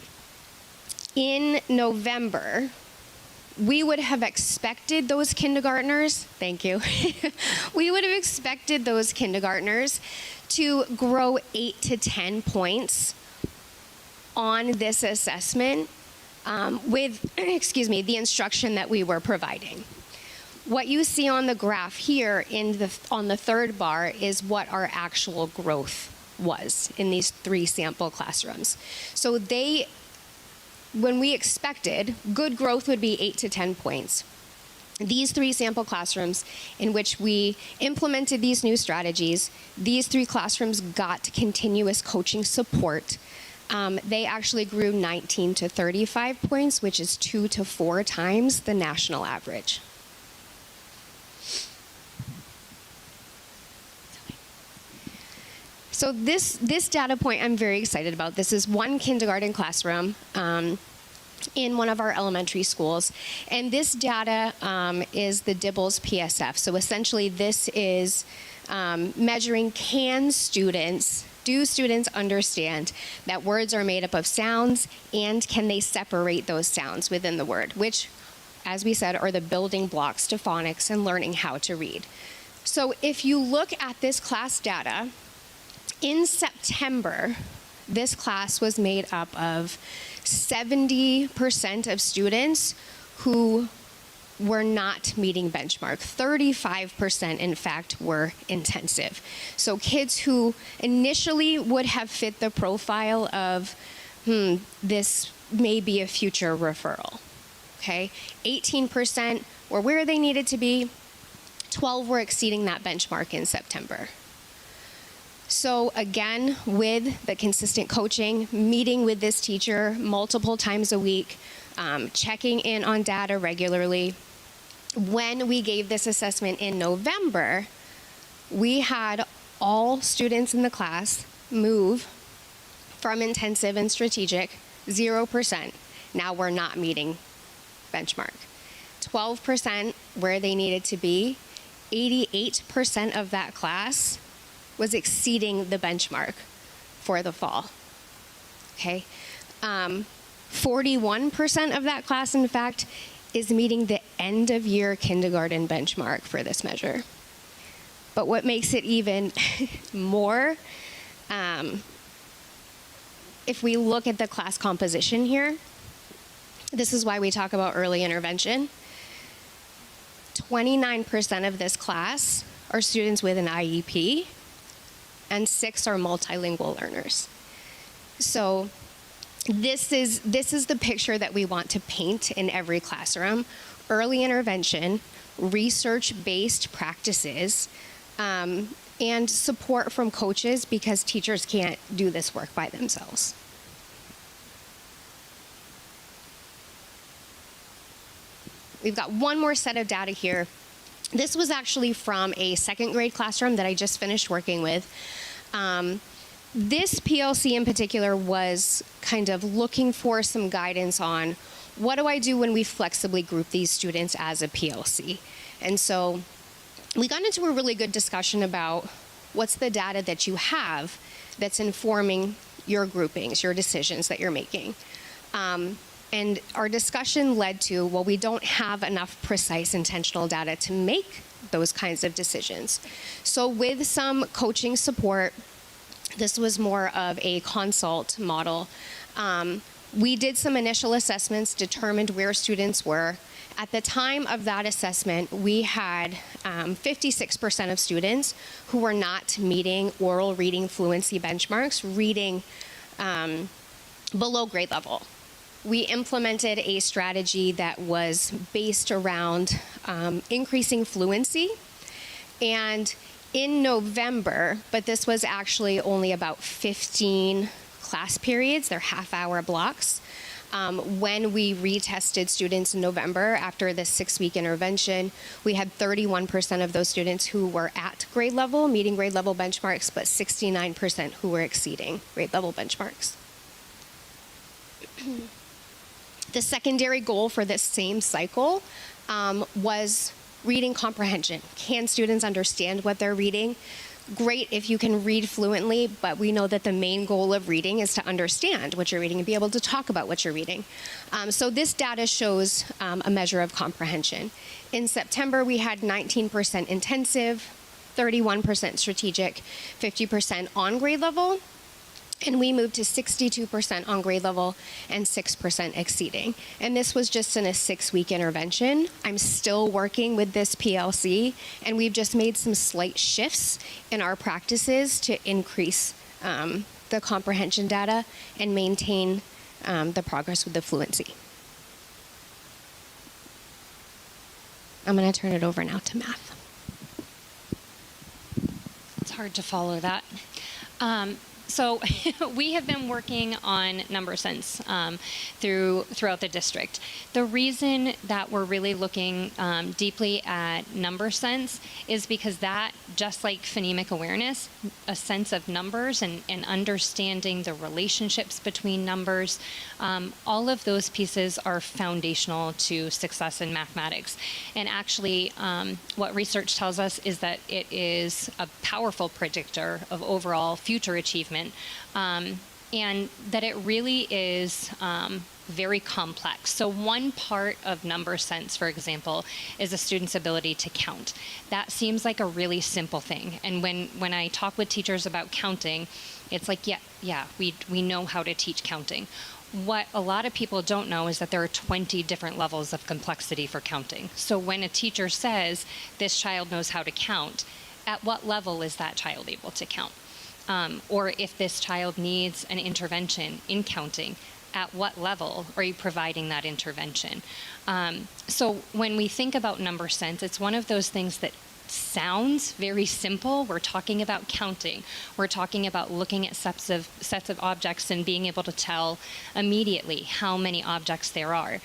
In November, we would have expected those kindergartners, thank you, we would have expected those kindergartners to grow 8 to 10 points on this assessment with, the instruction that we were providing. What you see on the graph here on the third bar is what our actual growth was in these 3 sample classrooms. So when we expected, good growth would be 8 to 10 points. These 3 sample classrooms in which we implemented these new strategies, these 3 classrooms got continuous coaching support. They actually grew 19 to 35 points, which is 2 to 4 times the national average. So this data point I'm very excited about. This is one kindergarten classroom in one of our elementary schools. And this data is the Dibbles PSF. So essentially this is measuring do students understand that words are made up of sounds, and can they separate those sounds within the word, which, as we said, are the building blocks to phonics and learning how to read. So if you look at this class data, in September, this class was made up of 70% of students who were not meeting benchmark. 35%, in fact, were intensive. So kids who initially would have fit the profile of, this may be a future referral, okay? 18% were where they needed to be. 12 were exceeding that benchmark in September. So again, with the consistent coaching, meeting with this teacher multiple times a week, checking in on data regularly, when we gave this assessment in November, we had all students in the class move from intensive and strategic, 0%. Now we're not meeting benchmark. 12% where they needed to be. 88% of that class was exceeding the benchmark for the fall. Okay, 41% of that class, in fact, is meeting the end of year kindergarten benchmark for this measure. But what makes it even more, if we look at the class composition here, this is why we talk about early intervention. 29% of this class are students with an IEP, and 6 are multilingual learners. So this is the picture that we want to paint in every classroom. Early intervention, research-based practices, and support from coaches, because teachers can't do this work by themselves. We've got one more set of data here. This was actually from a 2nd grade classroom that I just finished working with. This PLC in particular was kind of looking for some guidance on what do I do when we flexibly group these students as a PLC. And so we got into a really good discussion about what's the data that you have that's informing your groupings, your decisions that you're making. And our discussion led to, well, we don't have enough precise intentional data to make those kinds of decisions. So with some coaching support, This was more of a consult model. We did some initial assessments, determined where students were. At the time of that assessment, we had 56% of students who were not meeting oral reading fluency benchmarks, reading below grade level. We implemented a strategy that was based around increasing fluency. And in November, but this was actually only about 15 class periods, they're half-hour blocks. When we retested students in November after the 6-week intervention, we had 31% of those students who were at grade level, meeting grade level benchmarks, but 69% who were exceeding grade level benchmarks. The secondary goal for this same cycle was reading comprehension. Can students understand what they're reading? Great if you can read fluently, but we know that the main goal of reading is to understand what you're reading and be able to talk about what you're reading. So this data shows a measure of comprehension. In September, we had 19% intensive, 31% strategic, 50% on grade level, and we moved to 62% on grade level and 6% exceeding. And this was just in a 6-week intervention. I'm still working with this PLC, and we've just made some slight shifts in our practices to increase the comprehension data and maintain the progress with the fluency. I'm going to turn it over now to math. It's hard to follow that. So we have been working on number sense throughout the district. The reason that we're really looking deeply at number sense is because that, just like phonemic awareness, a sense of numbers and understanding the relationships between numbers, all of those pieces are foundational to success in mathematics. And actually, what research tells us is that it is a powerful predictor of overall future achievement. And that it really is very complex. So one part of number sense, for example, is a student's ability to count. That seems like a really simple thing. And when I talk with teachers about counting, it's like, yeah, we know how to teach counting. What a lot of people don't know is that there are 20 different levels of complexity for counting. So when a teacher says, this child knows how to count, at what level is that child able to count? Or if this child needs an intervention in counting, at what level are you providing that intervention? So when we think about number sense, it's one of those things that sounds very simple. We're talking about counting. We're talking about looking at sets of objects and being able to tell immediately how many objects there are.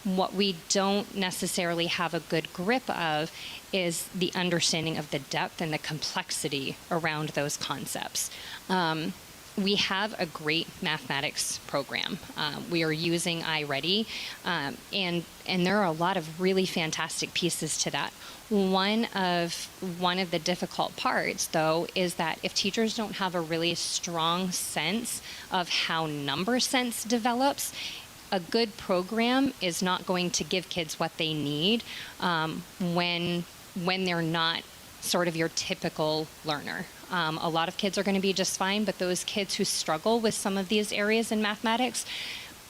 What we don't necessarily have a good grip of is the understanding of the depth and the complexity around those concepts. We have a great mathematics program. We are using iReady, and there are a lot of really fantastic pieces to that. One of the difficult parts, though, is that if teachers don't have a really strong sense of how number sense develops, a good program is not going to give kids what they need when they're not sort of your typical learner. A lot of kids are going to be just fine, but those kids who struggle with some of these areas in mathematics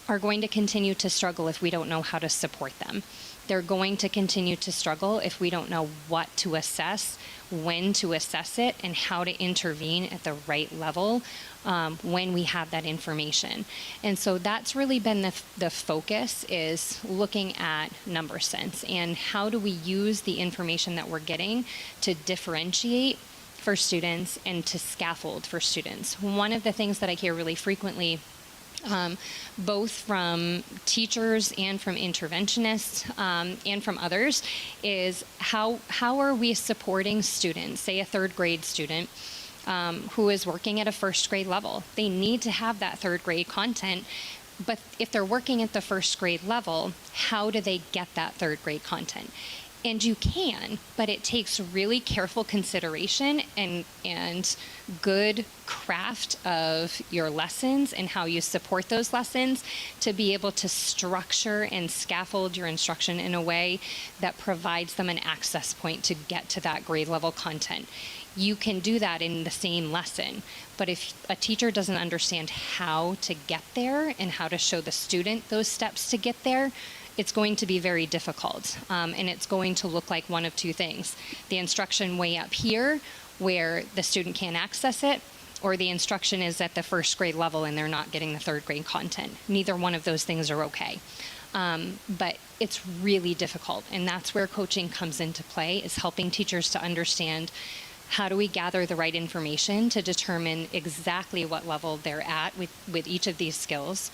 are going to continue to struggle if we don't know how to support them. They're going to continue to struggle if we don't know what to assess, when to assess it, and how to intervene at the right level when we have that information. And so that's really been the focus, is looking at number sense and how do we use the information that we're getting to differentiate for students and to scaffold for students. One of the things that I hear really frequently, both from teachers and from interventionists and from others, is how are we supporting students, say a third grade student who is working at a first grade level. They need to have that third grade content, but if they're working at the first grade level, how do they get that third grade content? And you can, but it takes really careful consideration and good craft of your lessons and how you support those lessons to be able to structure and scaffold your instruction in a way that provides them an access point to get to that grade level content. You can do that in the same lesson, but if a teacher doesn't understand how to get there and how to show the student those steps to get there, it's going to be very difficult, and it's going to look like one of two things. The instruction way up here, where the student can't access it, or the instruction is at the first grade level and they're not getting the third grade content. Neither one of those things are okay. But it's really difficult, and that's where coaching comes into play, is helping teachers to understand how do we gather the right information to determine exactly what level they're at with each of these skills.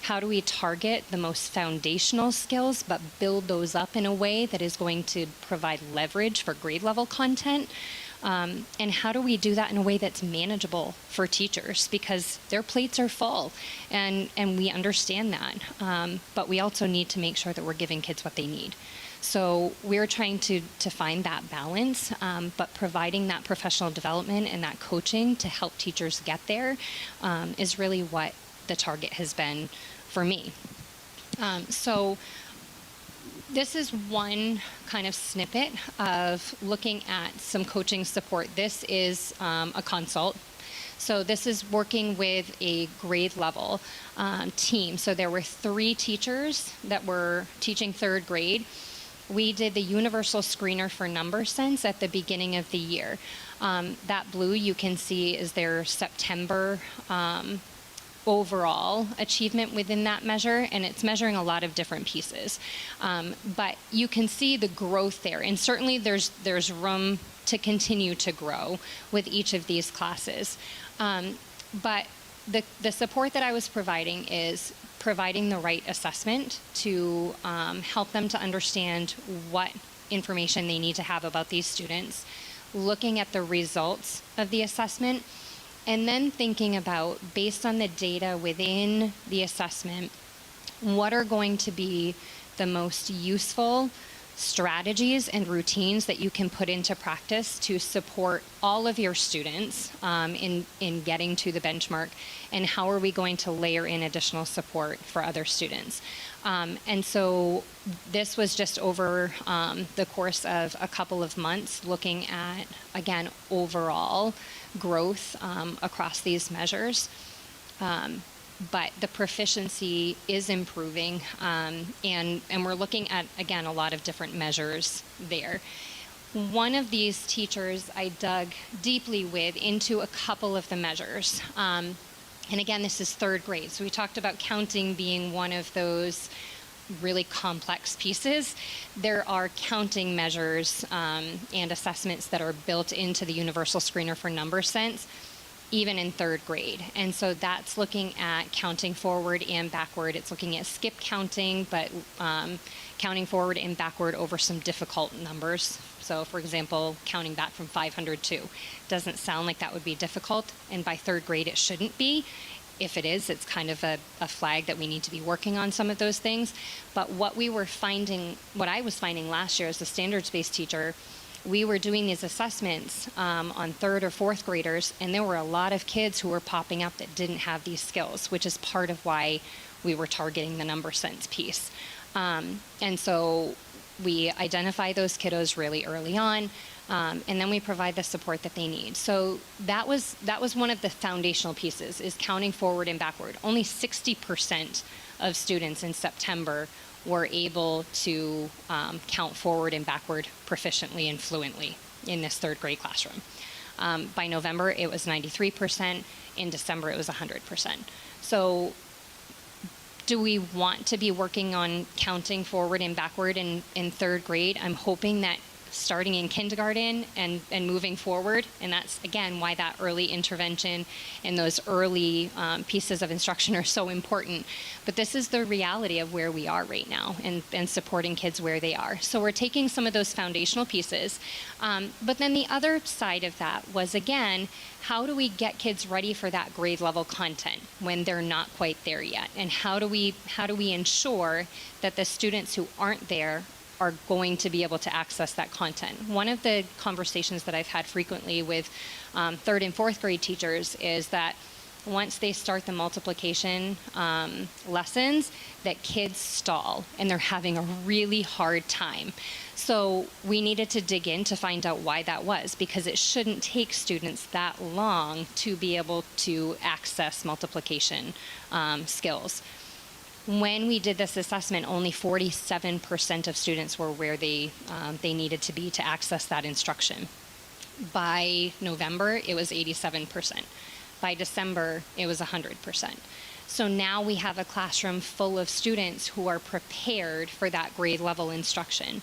How do we target the most foundational skills, but build those up in a way that is going to provide leverage for grade level content? And how do we do that in a way that's manageable for teachers? Because their plates are full, and we understand that. But we also need to make sure that we're giving kids what they need. So we're trying to find that balance, but providing that professional development and that coaching to help teachers get there is really what the target has been for me. So this is one kind of snippet of looking at some coaching support. This is a consult. So this is working with a grade level team. So there were 3 teachers that were teaching third grade. We did the universal screener for number sense at the beginning of the year. That blue you can see is their September overall achievement within that measure, and it's measuring a lot of different pieces. But you can see the growth there, and certainly there's room to continue to grow with each of these classes. But the support that I was providing is providing the right assessment to help them to understand what information they need to have about these students, looking at the results of the assessment, and then thinking about, based on the data within the assessment, what are going to be the most useful strategies and routines that you can put into practice to support all of your students in getting to the benchmark, and how are we going to layer in additional support for other students. And so this was just over the course of a couple of months, looking at, again, overall growth across these measures. But the proficiency is improving, and we're looking at, again, a lot of different measures there. One of these teachers I dug deeply with into a couple of the measures. And again, this is third grade. So we talked about counting being one of those really complex pieces. There are counting measures and assessments that are built into the universal screener for number sense, even in third grade. And so that's looking at counting forward and backward. It's looking at skip counting, but counting forward and backward over some difficult numbers. So for example, counting back from 502. Doesn't sound like that would be difficult, and by third grade it shouldn't be. If it is, it's kind of a flag that we need to be working on some of those things. But what I was finding last year as a standards-based teacher, we were doing these assessments on third or fourth graders, and there were a lot of kids who were popping up that didn't have these skills, which is part of why we were targeting the number sense piece. And so we identify those kiddos really early on, and then we provide the support that they need. So that was one of the foundational pieces, is counting forward and backward. Only 60% of students in September were able to count forward and backward proficiently and fluently in this third grade classroom. By November, it was 93%. In December, it was 100%. So do we want to be working on counting forward and backward in third grade? I'm hoping that starting in kindergarten and moving forward, and that's, again, why that early intervention and those early pieces of instruction are so important. But this is the reality of where we are right now, and supporting kids where they are. So we're taking some of those foundational pieces, but then the other side of that was, again, how do we get kids ready for that grade level content when they're not quite there yet? And how do we ensure that the students who aren't there are going to be able to access that content. One of the conversations that I've had frequently with third and fourth grade teachers is that once they start the multiplication lessons, that kids stall and they're having a really hard time. So we needed to dig in to find out why that was, because it shouldn't take students that long to be able to access multiplication skills. When we did this assessment, only 47% of students were where they needed to be to access that instruction. By November, it was 87%. By December, it was 100%. So now we have a classroom full of students who are prepared for that grade level instruction.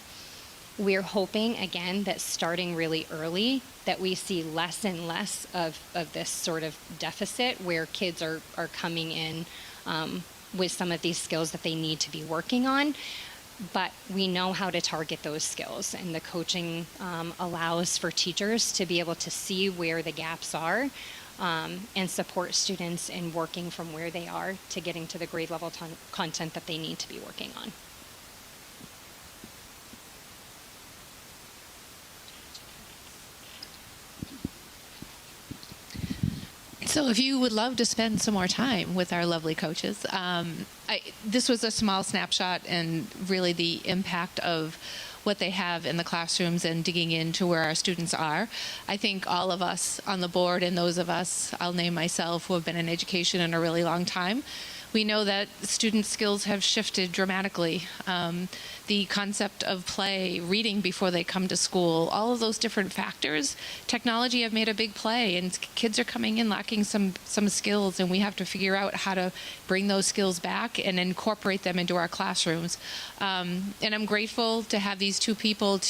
We're hoping, again, that starting really early, that we see less and less of this sort of deficit where kids are coming in with some of these skills that they need to be working on. But we know how to target those skills, and the coaching allows for teachers to be able to see where the gaps are and support students in working from where they are to getting to the grade level content that they need to be working on. So if you would love to spend some more time with our lovely coaches, this was a small snapshot and really the impact of what they have in the classrooms and digging into where our students are. I think all of us on the board and those of us, I'll name myself, who have been in education in a really long time, we know that student skills have shifted dramatically. The concept of play, reading before they come to school, all of those different factors, technology have made a big play, and kids are coming in lacking some skills, and we have to figure out how to bring those skills back and incorporate them into our classrooms. And I'm grateful to have these two people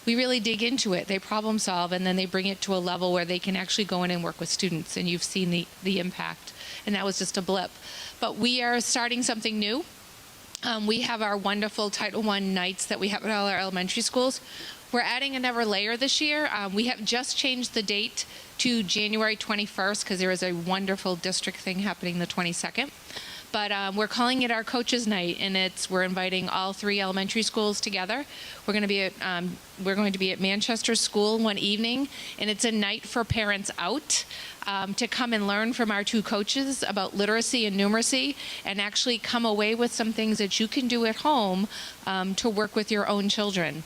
we really dig into it. They problem solve, and then they bring it to a level where they can actually go in and work with students, and you've seen the impact. And that was just a blip. But we are starting something new. We have our wonderful Title I nights that we have at all our elementary schools. We're adding another layer this year. We have just changed the date to January 21st because there is a wonderful district thing happening the 22nd. But we're calling it our Coaches Night, and we're inviting all 3 elementary schools together. We're going to be at Manchester School one evening, and it's a night for parents out to come and learn from our 2 coaches about literacy and numeracy, and actually come away with some things that you can do at home to work with your own children.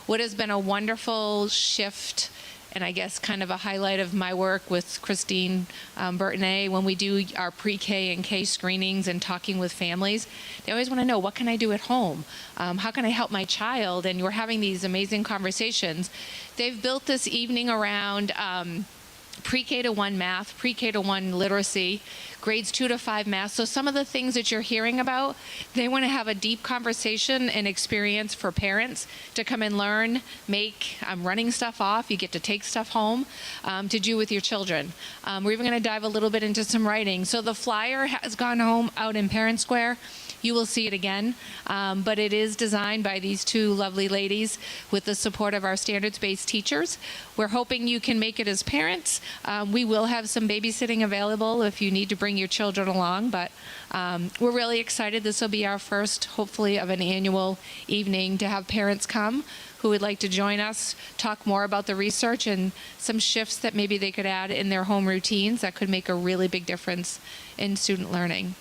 What has been a wonderful shift, and I guess kind of a highlight of my work with Christine Burtonay, when we do our pre-K and K screenings and talking with families, they always want to know, what can I do at home? How can I help my child? And we're having these amazing conversations. They've built this evening around pre-K to 1 math, pre-K to 1 literacy, grades 2 to 5 math. So some of the things that you're hearing about, they want to have a deep conversation and experience for parents to come and learn, make running stuff off. You get to take stuff home to do with your children. We're even going to dive a little bit into some writing. So the flyer has gone home out in Parent Square. You will see it again, but it is designed by these 2 lovely ladies with the support of our standards-based teachers. We're hoping you can make it as parents. We will have some babysitting available if you need to bring your children along, but we're really excited. This will be our first, hopefully, of an annual evening to have parents come who would like to join us, talk more about the research and some shifts that maybe they could add in their home routines that could make a really big difference in student learning.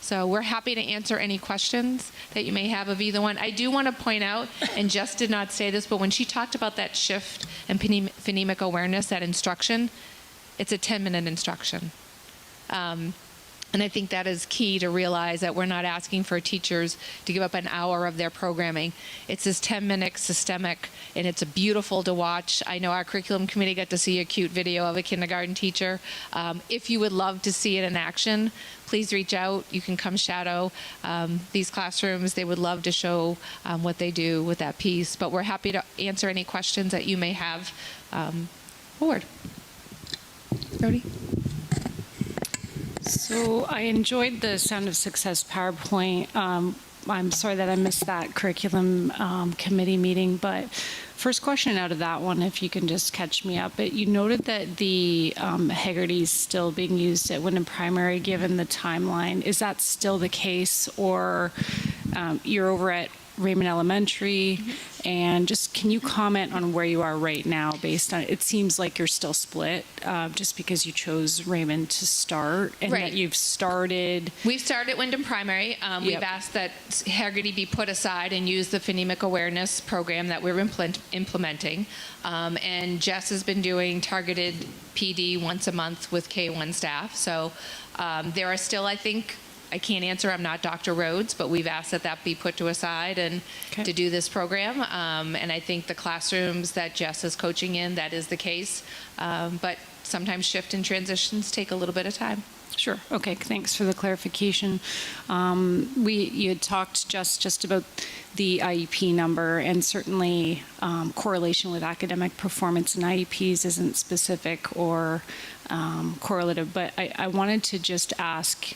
So we're happy to answer any questions that you may have of either one. I do want to point out, and Jess did not say this, but when she talked about that shift in phonemic awareness, that instruction, it's a 10-minute instruction. And I think that is key to realize, that we're not asking for teachers to give up an hour of their programming. It's this 10-minute systemic, and it's beautiful to watch. I know our curriculum committee got to see a cute video of a kindergarten teacher. If you would love to see it in action, please reach out. You can come shadow these classrooms. They would love to show what they do with that piece. But we're happy to answer any questions that you may have forward. Brody? So I enjoyed the Sound of Success PowerPoint. I'm sorry that I missed that curriculum committee meeting, but first question out of that one, if you can just catch me up. But you noted that the Haggerty is still being used at Wyndham Primary given the timeline. Is that still the case, or you're over at Raymond Elementary, and just can you comment on where you are right now based on, it seems like you're still split, just because you chose Raymond to start, and Right. that you've started. We've started at Wyndham Primary. We've Yep. asked that Haggerty be put aside and use the phonemic awareness program that we're implementing. And Jess has been doing targeted PD once a month with K1 staff. So there are still, I think, I can't answer, I'm not Dr. Rhodes, but we've asked that that be put to aside and Okay. to do this program. And I think the classrooms that Jess is coaching in, that is the case. But sometimes shift and transitions take a little bit of time. Sure. Okay. Thanks for the clarification. You had talked just about the IEP number, and certainly correlation with academic performance in IEPs isn't specific or correlative. But I wanted to just ask,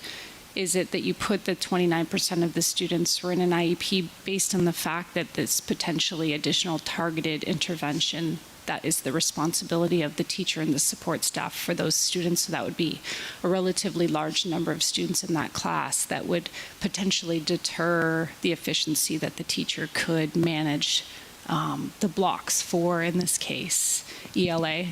is it that you put the 29% of the students who are in an IEP based on the fact that this potentially additional targeted intervention, that is the responsibility of the teacher and the support staff for those students? So that would be a relatively large number of students in that class that would potentially deter the efficiency that the teacher could manage the blocks for, in this case, ELA.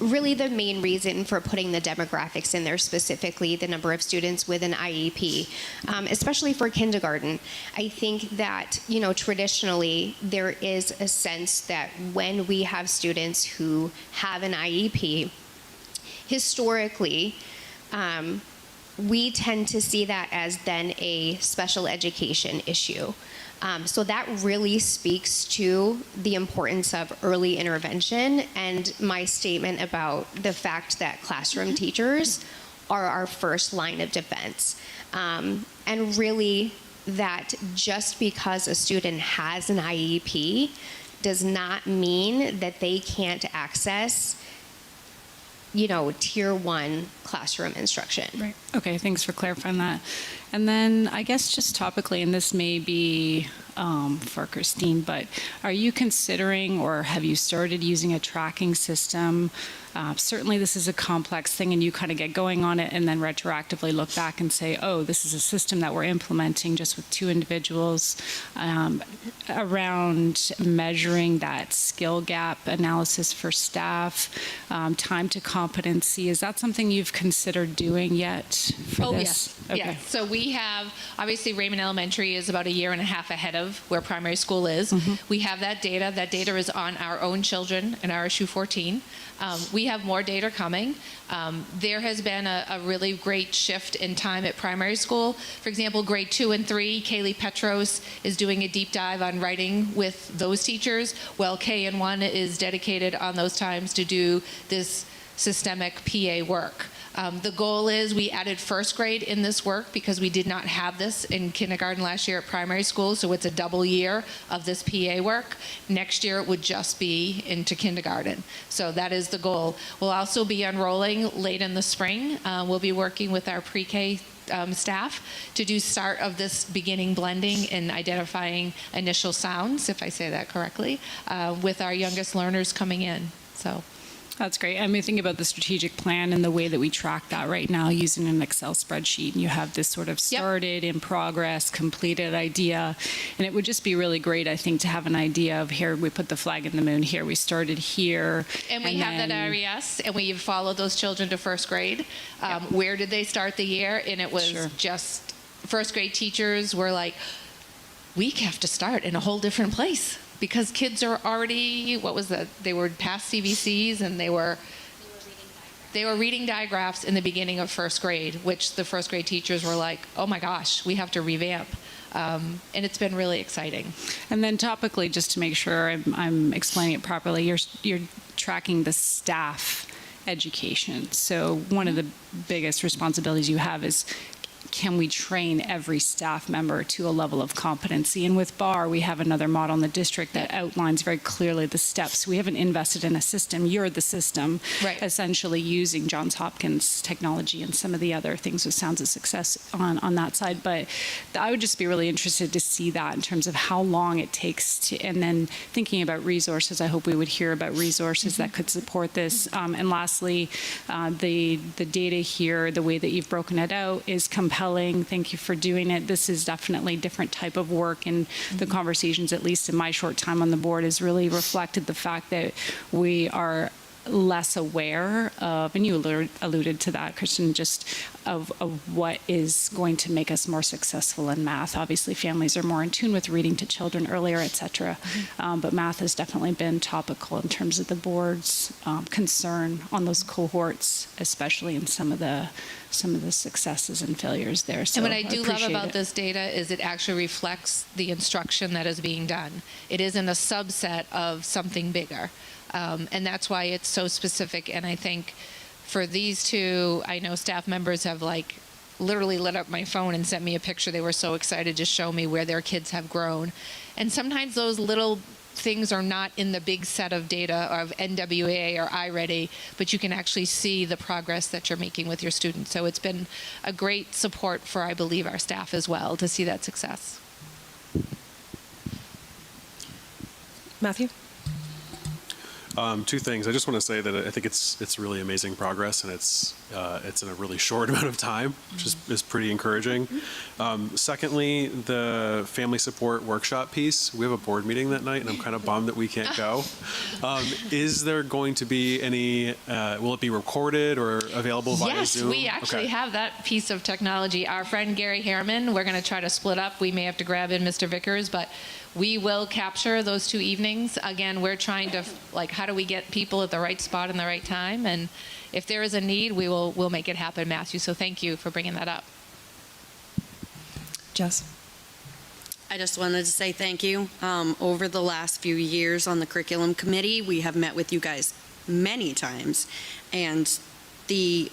Really, the main reason for putting the demographics in there, specifically the number of students with an IEP, especially for kindergarten, I think that, traditionally there is a sense that when we have students who have an IEP, historically, we tend to see that as then a special education issue. So that really speaks to the importance of early intervention and my statement about the fact that classroom teachers are our first line of defense. And really that just because a student has an IEP does not mean that they can't access tier 1 classroom instruction. Right. Okay, thanks for clarifying that. And then I guess just topically, and this may be for Christine, but are you considering or have you started using a tracking system? Certainly this is a complex thing and you kind of get going on it and then retroactively look back and say, oh, this is a system that we're implementing just with 2 individuals, around measuring that skill gap analysis for staff, time to competency. Is that something you've considered doing yet for this? Yes. Okay. Yeah. So we have, obviously Raymond Elementary is about a year and a half ahead of where primary school is. We have that data. That data is on our own children in RSU 14. We have more data coming. There has been a really great shift in time at primary school. For example, grade 2 and 3, Kaylee Petros is doing a deep dive on writing with those teachers, while K and 1 is dedicated on those times to do this systemic PA work. The goal is we added first grade in this work because we did not have this in kindergarten last year at primary school, so it's a double year of this PA work. Next year it would just be into kindergarten. So that is the goal. We'll also be enrolling late in the spring. We'll be working with our pre-K staff to do start of this beginning blending and identifying initial sounds, if I say that correctly, with our youngest learners coming in. So. That's great. I mean, think about the strategic plan and the way that we track that right now using an Excel spreadsheet. And you have this sort of started, in progress, completed idea. And it would just be really great, I think, to have an idea of here we put the flag in the moon, here we started here. And we have that RES, and we followed those children to first grade. Where did they start the year? And it was just first grade teachers were like, we have to start in a whole different place. Because kids are already, they were past CVCs and they were reading diagraphs in the beginning of first grade, which the first grade teachers were like, oh my gosh, we have to revamp. And it's been really exciting. And then topically, just to make sure I'm explaining it properly, you're tracking the staff education. So one of the biggest responsibilities you have is, can we train every staff member to a level of competency? And with BAR, we have another model in the district that outlines very clearly the steps. We haven't invested in a system. You're the system, essentially using Johns Hopkins technology and some of the other things with Sounds of Success on that side. But I would just be really interested to see that in terms of how long it takes to, and then thinking about resources. I hope we would hear about resources that could support this. And lastly, the data here, the way that you've broken it out is compatible compelling. Thank you for doing it. This is definitely a different type of work, and the conversations, at least in my short time on the board, has really reflected the fact that we are less aware of, and you alluded to that, Kristen, just of what is going to make us more successful in math. Obviously, families are more in tune with reading to children earlier, et cetera. But math has definitely been topical in terms of the board's concern on those cohorts, especially in some of the successes and failures there. So And what I do love appreciate about it. this data is it actually reflects the instruction that is being done. It isn't a subset of something bigger. And that's why it's so specific. And I think for these two, I know staff members have like literally lit up my phone and sent me a picture. They were so excited to show me where their kids have grown. And sometimes those little things are not in the big set of data of NWA or iReady, but you can actually see the progress that you're making with your students. So it's been a great support for, I believe, our staff as well to see that success. Matthew? Two things. I just want to say that I think it's really amazing progress, and it's in a really short amount of time, which is pretty encouraging. Secondly, the family support workshop piece. We have a board meeting that night, and I'm kind of bummed that we can't go. Is there going to be any? Will it be recorded or available via Zoom? Yes, we actually Okay. have that piece of technology. Our friend Gary Harriman, we're going to try to split up. We may have to grab in Mr. Vickers, but we will capture those 2 evenings. Again, we're trying to, like, how do we get people at the right spot and the right time? And if there is a need, we'll make it happen, Matthew. So thank you for bringing that up. Jess? I just wanted to say thank you. Over the last few years on the curriculum committee, we have met with you guys many times, and the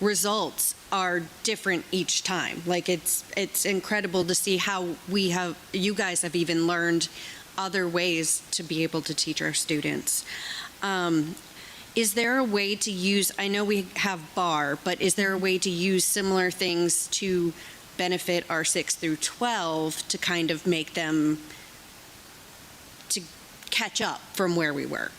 results are different each time. Like it's incredible to see how you guys have even learned other ways to be able to teach our students. Is there a way to use, I know we have BAR, but is there a way to use similar things to benefit our 6 through 12 to kind of make them to catch up from where we were?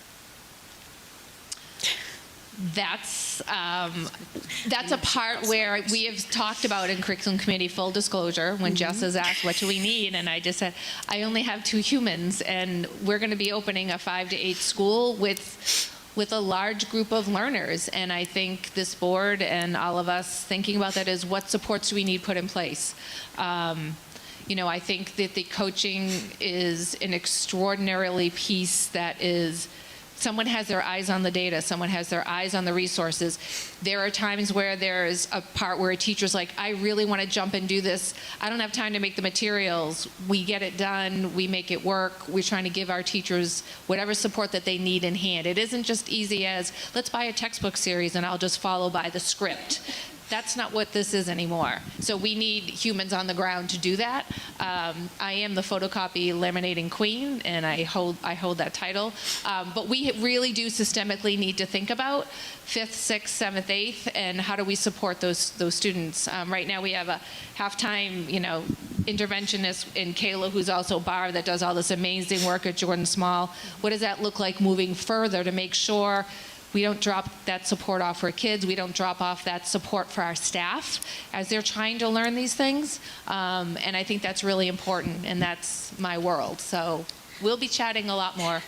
That's a part where we have talked about in curriculum committee, full disclosure, when Jess has asked, what do we need? And I just said, I only have 2 humans, and we're going to be opening a 5 to 8 school with a large group of learners. And I think this board and all of us thinking about that is what supports do we need put in place? I think that the coaching is an extraordinarily piece that is, someone has their eyes on the data, someone has their eyes on the resources. There are times where there's a part where a teacher's like, I really want to jump and do this. I don't have time to make the materials. We get it done, we make it work. We're trying to give our teachers whatever support that they need in hand. It isn't just easy as, let's buy a textbook series and I'll just follow by the script. That's not what this is anymore. So we need humans on the ground to do that. I am the photocopy laminating queen, and I hold that title. But we really do systemically need to think about 5th, 6th, 7th, 8th, and how do we support those students. Right now we have a halftime, interventionist in Kayla, who's also BAR, that does all this amazing work at Jordan Small. What does that look like moving further to make sure we don't drop that support off for kids. We don't drop off that support for our staff as they're trying to learn these things. And I think that's really important, and that's my world. So we'll be chatting a lot more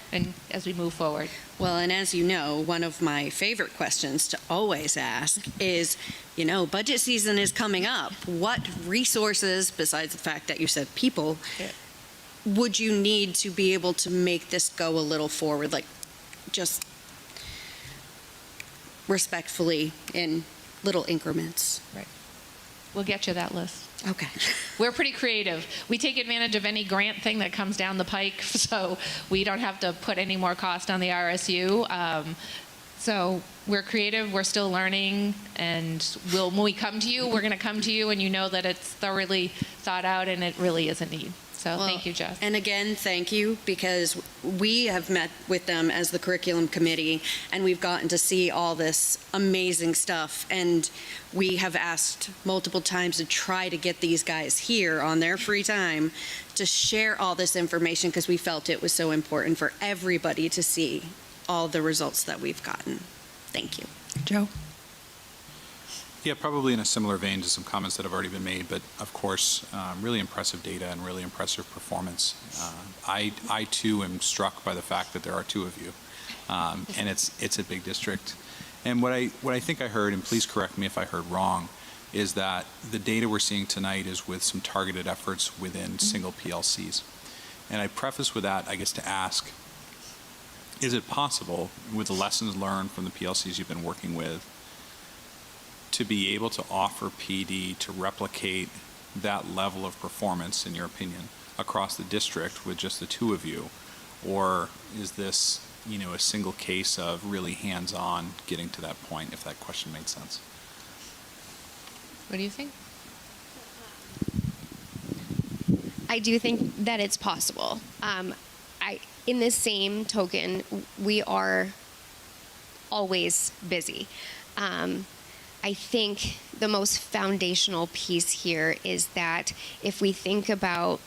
as we move forward. Well, and as you know, one of my favorite questions to always ask is, budget season is coming up. What resources, besides the fact that you said people, would you need to be able to make this go a little forward? Like, just respectfully in little increments. Right. We'll get you that list. Okay. We're pretty creative. We take advantage of any grant thing that comes down the pike, so we don't have to put any more cost on the RSU. So we're creative, we're still learning, and when we come to you, we're going to come to you, and you know that it's thoroughly thought out and it really is a need. So thank you, Jess. And again, thank you, because we have met with them as the curriculum committee, and we've gotten to see all this amazing stuff. And we have asked multiple times to try to get these guys here on their free time to share all this information, because we felt it was so important for everybody to see all the results that we've gotten. Thank you. Joe? Yeah, probably in a similar vein to some comments that have already been made, but of course, really impressive data and really impressive performance. I too am struck by the fact that there are two of you, and it's a big district. And what I think I heard, and please correct me if I heard wrong, is that the data we're seeing tonight is with some targeted efforts within single PLCs. And I preface with that, I guess, to ask, is it possible, with the lessons learned from the PLCs you've been working with, to be able to offer PD to replicate that level of performance, in your opinion, across the district with just the two of you? Or is this, a single case of really hands-on getting to that point, if that question made sense? What do you think? I do think that it's possible. In this same token, we are always busy. I think the most foundational piece here is that if we think about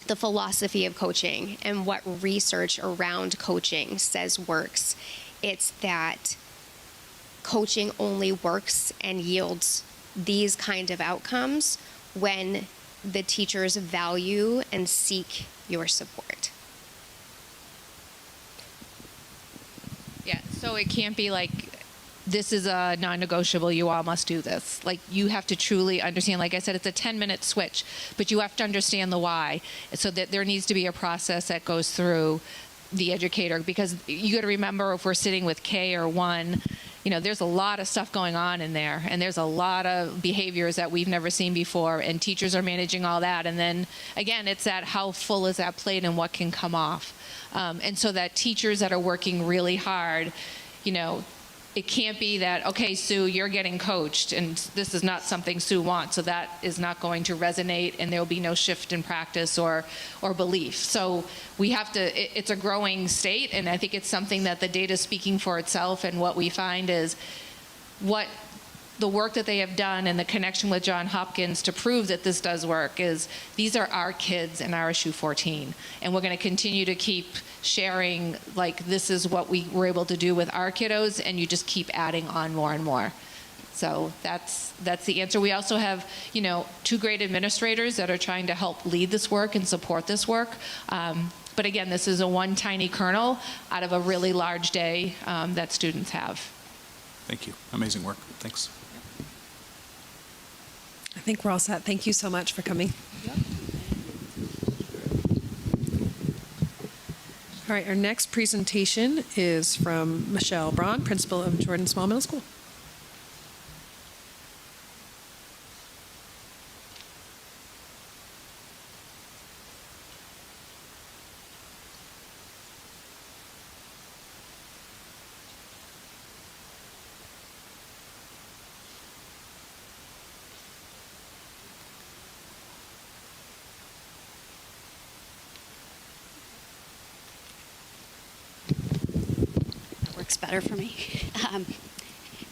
the philosophy of coaching and what research around coaching says works, it's that coaching only works and yields these kind of outcomes when the teachers value and seek your support. Yeah, so it can't be like, this is a non-negotiable, you all must do this. Like, you have to truly understand, like I said, it's a 10-minute switch, but you have to understand the why, so that there needs to be a process that goes through the educator, because you got to remember, if we're sitting with K or 1, there's a lot of stuff going on in there, and there's a lot of behaviors that we've never seen before, and teachers are managing all that. And then, again, it's that how full is that plate and what can come off. And so that teachers that are working really hard, it can't be that, okay, Sue, you're getting coached, and this is not something Sue wants, so that is not going to resonate, and there will be no shift in practice or belief. So we have to, it's a growing state, and I think it's something that the data is speaking for itself, and what we find is what the work that they have done and the connection with Johns Hopkins to prove that this does work is these are our kids in RSU 14, and we're going to continue to keep sharing, like, this is what we were able to do with our kiddos, and you just keep adding on more and more. So that's the answer. We also have, 2 great administrators that are trying to help lead this work and support this work. But again, this is a one tiny kernel out of a really large day that students have. Thank you. Amazing work. Thanks. I think we're all set. Thank you so much for coming. All right, our next presentation is from Michelle Braun, principal of Jordan Small Middle School. Better for me.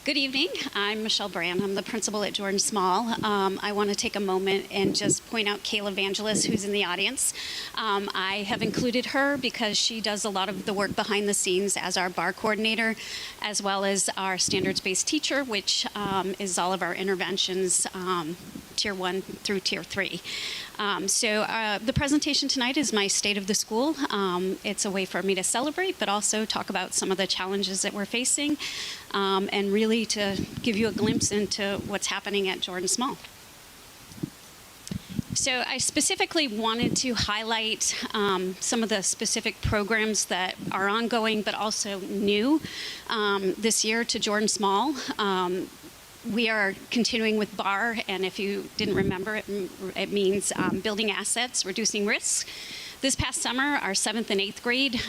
Good evening. I'm Michelle Brand. I'm the principal at Jordan Small. I want to take a moment and just point out Kayla Vangelis, who's in the audience. I have included her because she does a lot of the work behind the scenes as our bar coordinator, as well as our standards-based teacher, which is all of our interventions, Tier 1 through Tier 3. So the presentation tonight is my state of the school. It's a way for me to celebrate, but also talk about some of the challenges that we're facing, and really to give you a glimpse into what's happening at Jordan Small. So I specifically wanted to highlight some of the specific programs that are ongoing, but also new this year to Jordan Small. We are continuing with BAR, and if you didn't remember, it means building assets, reducing risks. This past summer, our 7th and 8th grade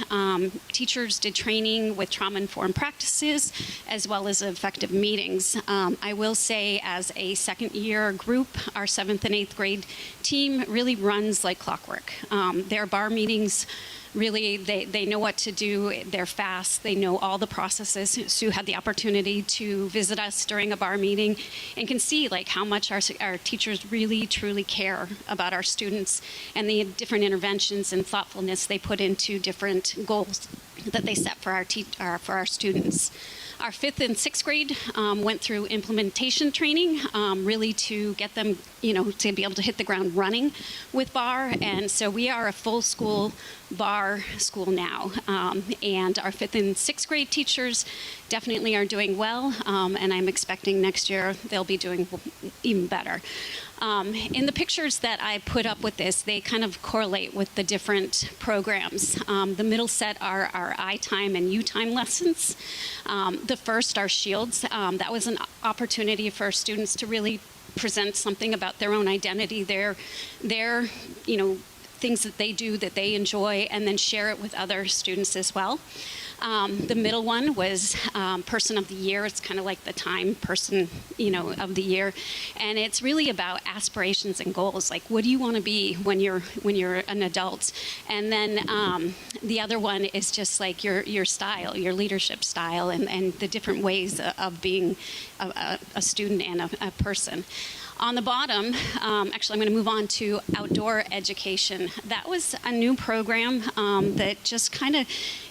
teachers did training with trauma-informed practices, as well as effective meetings. I will say, as a second-year group, our 7th and 8th grade team really runs like clockwork. Their BAR meetings, really, they know what to do. They're fast. They know all the processes. Sue had the opportunity to visit us during a BAR meeting and can see how much our teachers really, truly care about our students and the different interventions and thoughtfulness they put into different goals that they set for our students. Our 5th and 6th grade went through implementation training, really to get them, to be able to hit the ground running with bar. And so we are a full school bar school now. And our 5th and 6th grade teachers definitely are doing well. And I'm expecting next year they'll be doing even better. In the pictures that I put up with this, they kind of correlate with the different programs. The middle set are our I time and U time lessons. The first are Shields. That was an opportunity for students to really present something about their own identity, their things that they do that they enjoy, and then share it with other students as well. The middle one was Person of the Year. It's kind of like the Time Person, of the Year, and it's really about aspirations and goals. Like, what do you want to be when you're an adult? And then the other one is just like your style, your leadership style, and the different ways of being a student and a person. On the bottom, actually, I'm going to move on to outdoor education. That was a new program that just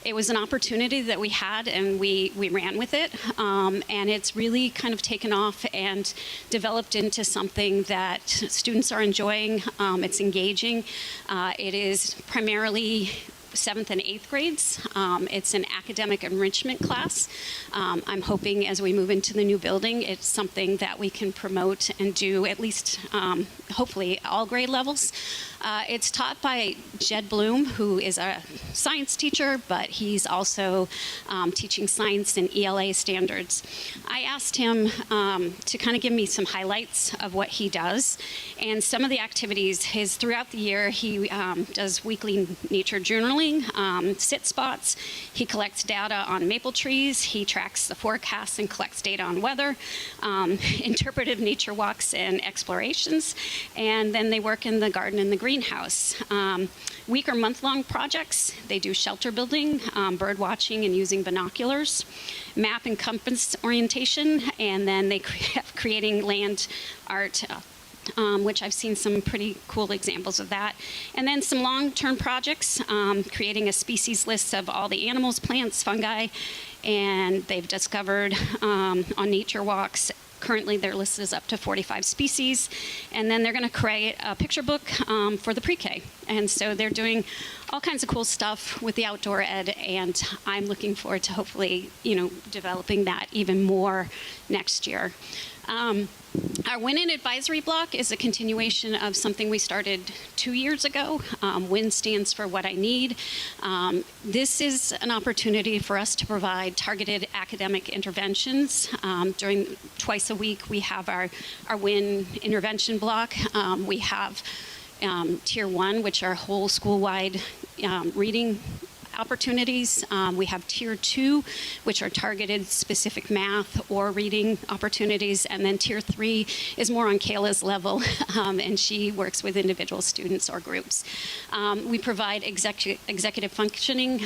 it was an opportunity that we had, and we ran with it. And it's really kind of taken off and developed into something that students are enjoying. It's engaging. It is primarily 7th and 8th grades. It's an academic enrichment class. I'm hoping as we move into the new building, it's something that we can promote and do at least, hopefully, all grade levels. It's taught by Jed Bloom, who is a science teacher, but he's also teaching science and ELA standards. I asked him to kind of give me some highlights of what he does, and some of the activities. Throughout the year, he does weekly nature journaling, sit spots. He collects data on maple trees. He tracks the forecasts and collects data on weather, interpretive nature walks and explorations, and then they work in the garden and the greenhouse. Week or month-long projects. They do shelter building, bird watching and using binoculars, map and compass orientation, and then they creating land art, which I've seen some pretty cool examples of that. And then some long-term projects, creating a species list of all the animals, plants, fungi, and they've discovered on nature walks. Currently, their list is up to 45 species, and then they're going to create a picture book for the pre-K. And so they're doing all kinds of cool stuff with the outdoor ed, and I'm looking forward to hopefully, developing that even more next year. Our Win and Advisory Block is a continuation of something we started 2 years ago. WIN stands for What I Need. This is an opportunity for us to provide targeted academic interventions. During twice a week, we have our WIN intervention block. We have Tier 1, which are whole school-wide reading opportunities. We have Tier 2, which are targeted specific math or reading opportunities. And then Tier 3 is more on Kayla's level, and she works with individual students or groups. We provide executive functioning.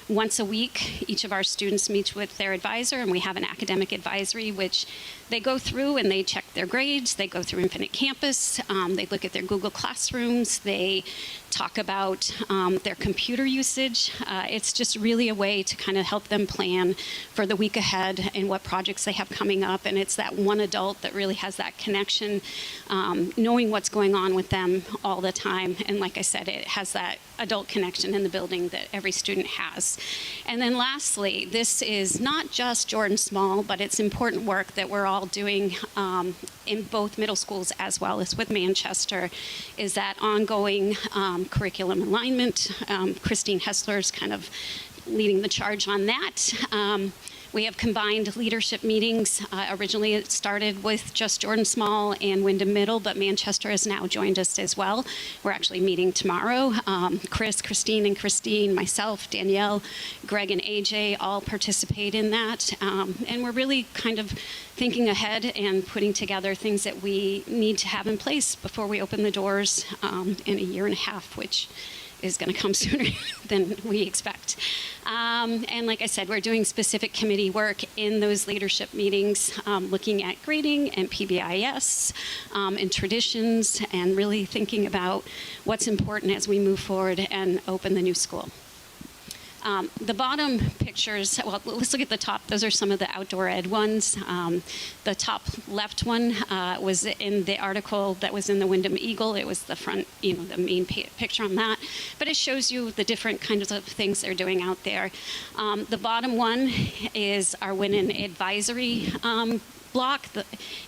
Once a week, each of our students meets with their advisor, and we have an academic advisory, which they go through and they check their grades. They go through Infinite Campus. They look at their Google Classrooms. They talk about their computer usage. It's just really a way to kind of help them plan for the week ahead and what projects they have coming up. And it's that one adult that really has that connection, knowing what's going on with them all the time. And like I said, it has that adult connection in the building that every student has. And then lastly, this is not just Jordan Small, but it's important work that we're all doing in both middle schools as well as with Manchester, is that ongoing curriculum alignment. Christine Hessler's kind of leading the charge on that. We have combined leadership meetings. Originally, it started with just Jordan Small and Wyndham Middle, but Manchester has now joined us as well. We're actually meeting tomorrow. Christine, myself, Danielle, Greg, and AJ all participate in that. And we're really kind of thinking ahead and putting together things that we need to have in place before we open the doors in a year and a half, which is going to come sooner than we expect. And like I said, we're doing specific committee work in those leadership meetings, looking at grading and PBIS and traditions, and really thinking about what's important as we move forward and open the new school. The bottom pictures, well, let's look at the top. Those are some of the outdoor ed ones. The top left one was in the article that was in the Wyndham Eagle. It was the front, the main picture on that. But it shows you the different kinds of things they're doing out there. The bottom one is our Winning Advisory block.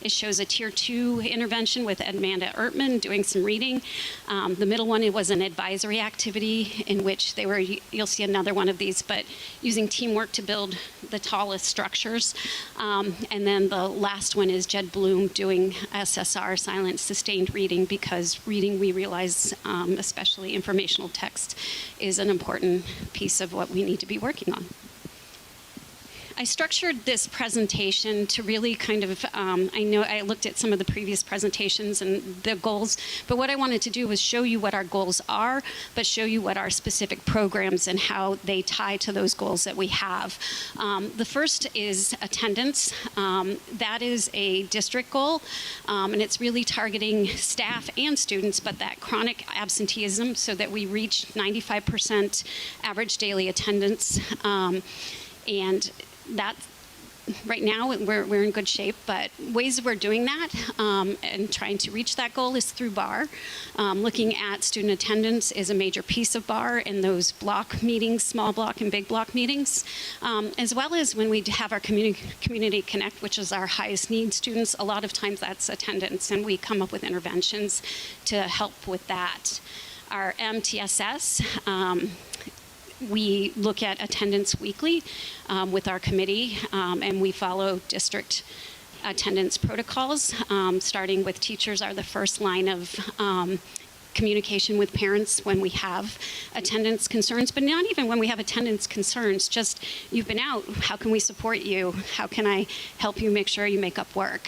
It shows a Tier 2 intervention with Amanda Ertman doing some reading. The middle one, it was an advisory activity in which they were, you'll see another one of these, but using teamwork to build the tallest structures. And then the last one is Jed Bloom doing SSR, silent sustained reading, because reading, we realize, especially informational text, is an important piece of what we need to be working on. I structured this presentation to really kind of, I know I looked at some of the previous presentations and the goals, but what I wanted to do was show you what our goals are, but show you what our specific programs and how they tie to those goals that we have. The first is attendance. That is a district goal, and it's really targeting staff and students, but that chronic absenteeism so that we reach 95% average daily attendance. And that right now we're in good shape, but ways we're doing that and trying to reach that goal is through BAR. Looking at student attendance is a major piece of BAR in those block meetings, small block and big block meetings, as well as when we have our community connect, which is our highest need students. A lot of times that's attendance, and we come up with interventions to help with that. Our MTSS, we look at attendance weekly with our committee, and we follow district attendance protocols, starting with teachers are the first line of communication with parents when we have attendance concerns, but not even when we have attendance concerns, just you've been out, how can we support you? How can I help you make sure you make up work?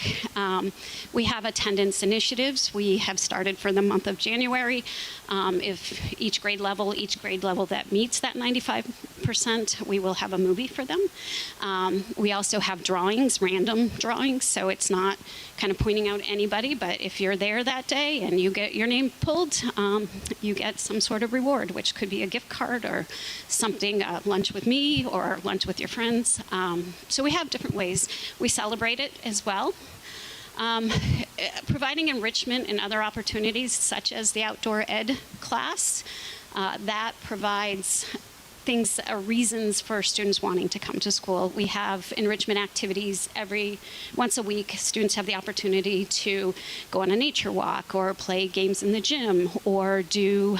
We have attendance initiatives. We have started for the month of January. If each grade level that meets that 95%, we will have a movie for them. We also have drawings, random drawings, so it's not kind of pointing out anybody, but if you're there that day and you get your name pulled, you get some sort of reward, which could be a gift card or something, lunch with me or lunch with your friends. So we have different ways. We celebrate it as well. Providing enrichment and other opportunities, such as the outdoor ed class, that provides things, reasons for students wanting to come to school. We have enrichment activities once a week. Students have the opportunity to go on a nature walk or play games in the gym or do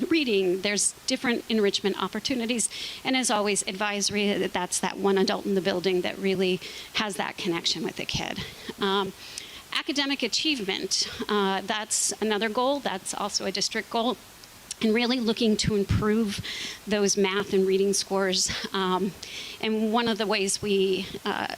reading. There's different enrichment opportunities. And as always, advisory, that's that one adult in the building that really has that connection with the kid. Academic achievement, that's another goal. That's also a district goal. And really looking to improve those math and reading scores. And one of the ways we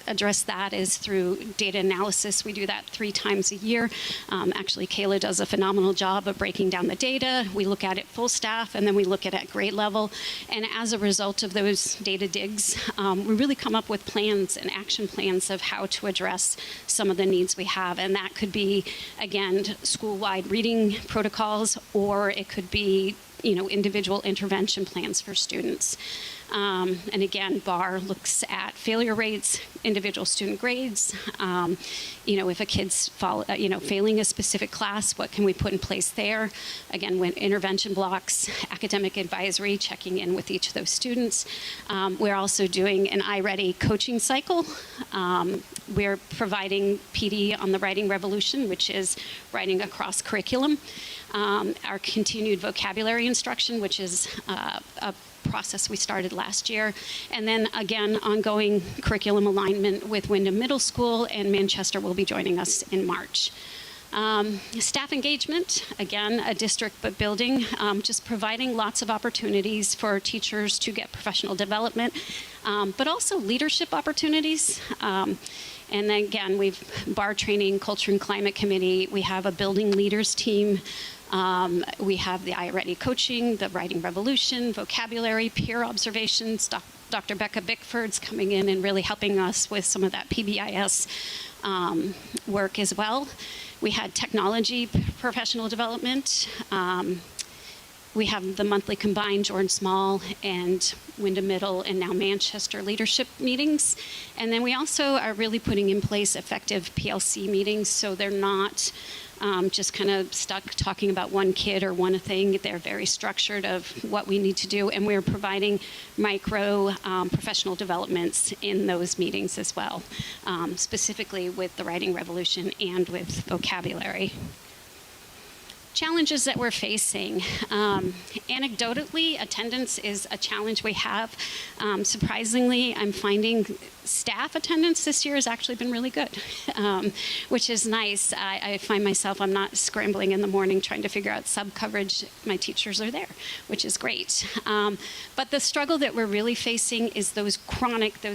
address that is through data analysis. We do that 3 times a year. Actually, Kayla does a phenomenal job of breaking down the data. We look at it full staff, and then we look at it at grade level. And as a result of those data digs, we really come up with plans and action plans of how to address some of the needs we have. And that could be, again, school-wide reading protocols, or it could be individual intervention plans for students. And again, BAR looks at failure rates, individual student grades. If a kid's failing a specific class, what can we put in place there? Again, when intervention blocks, academic advisory, checking in with each of those students. We're also doing an iReady coaching cycle. We're providing PD on the Writing Revolution, which is writing across curriculum. Our continued vocabulary instruction, which is a process we started last year. And then again, ongoing curriculum alignment with Wyndham Middle School, and Manchester will be joining us in March. Staff engagement, again, a district but building, just providing lots of opportunities for teachers to get professional development, but also leadership opportunities. And then again, we've BAR training, culture and climate committee. We have a building leaders team. We have the iReady coaching, the Writing Revolution, vocabulary, peer observations. Dr. Becca Bickford's coming in and really helping us with some of that PBIS work as well. We had technology professional development. We have the monthly combined Jordan Small and Wyndham Middle and now Manchester leadership meetings. And then we also are really putting in place effective PLC meetings, so they're not just kind of stuck talking about one kid or one thing. They're very structured of what we need to do, and we're providing micro professional developments in those meetings as well, specifically with the writing revolution and with vocabulary. Challenges that we're facing. Anecdotally, attendance is a challenge we have. Surprisingly, I'm finding staff attendance this year has actually been really good, which is nice. I find myself, I'm not scrambling in the morning trying to figure out sub coverage. My teachers are there, which is great. But the struggle that we're really facing is those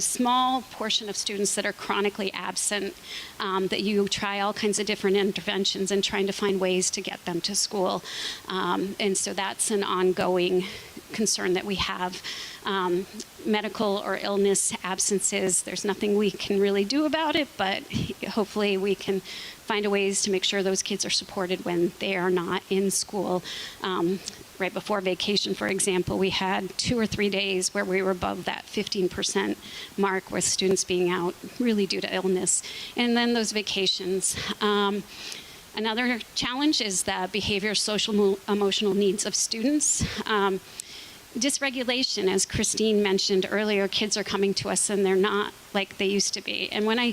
small portion of students that are chronically absent, that you try all kinds of different interventions and trying to find ways to get them to school. And so that's an ongoing concern that we have. Medical or illness absences, there's nothing we can really do about it, but hopefully we can find ways to make sure those kids are supported when they are not in school. Right before vacation, for example, we had 2 or 3 days where we were above that 15% mark with students being out really due to illness. And then those vacations. Another challenge is the behavior, social, emotional needs of students. Dysregulation, as Christine mentioned earlier, kids are coming to us and they're not like they used to be. And when I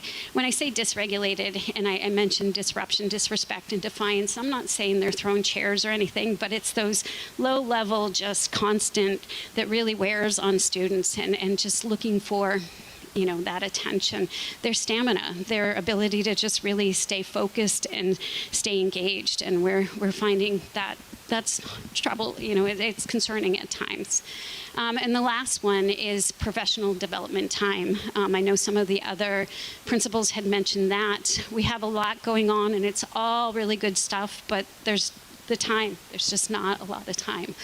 say dysregulated, and I mentioned disruption, disrespect, and defiance, I'm not saying they're throwing chairs or anything, but it's those low level, just constant, that really wears on students and just looking for that attention, their stamina, their ability to just really stay focused and stay engaged. And we're finding that that's trouble, it's concerning at times. And the last one is professional development time. I know some of the other principals had mentioned that. We have a lot going on and it's all really good stuff, but there's just not a lot of time.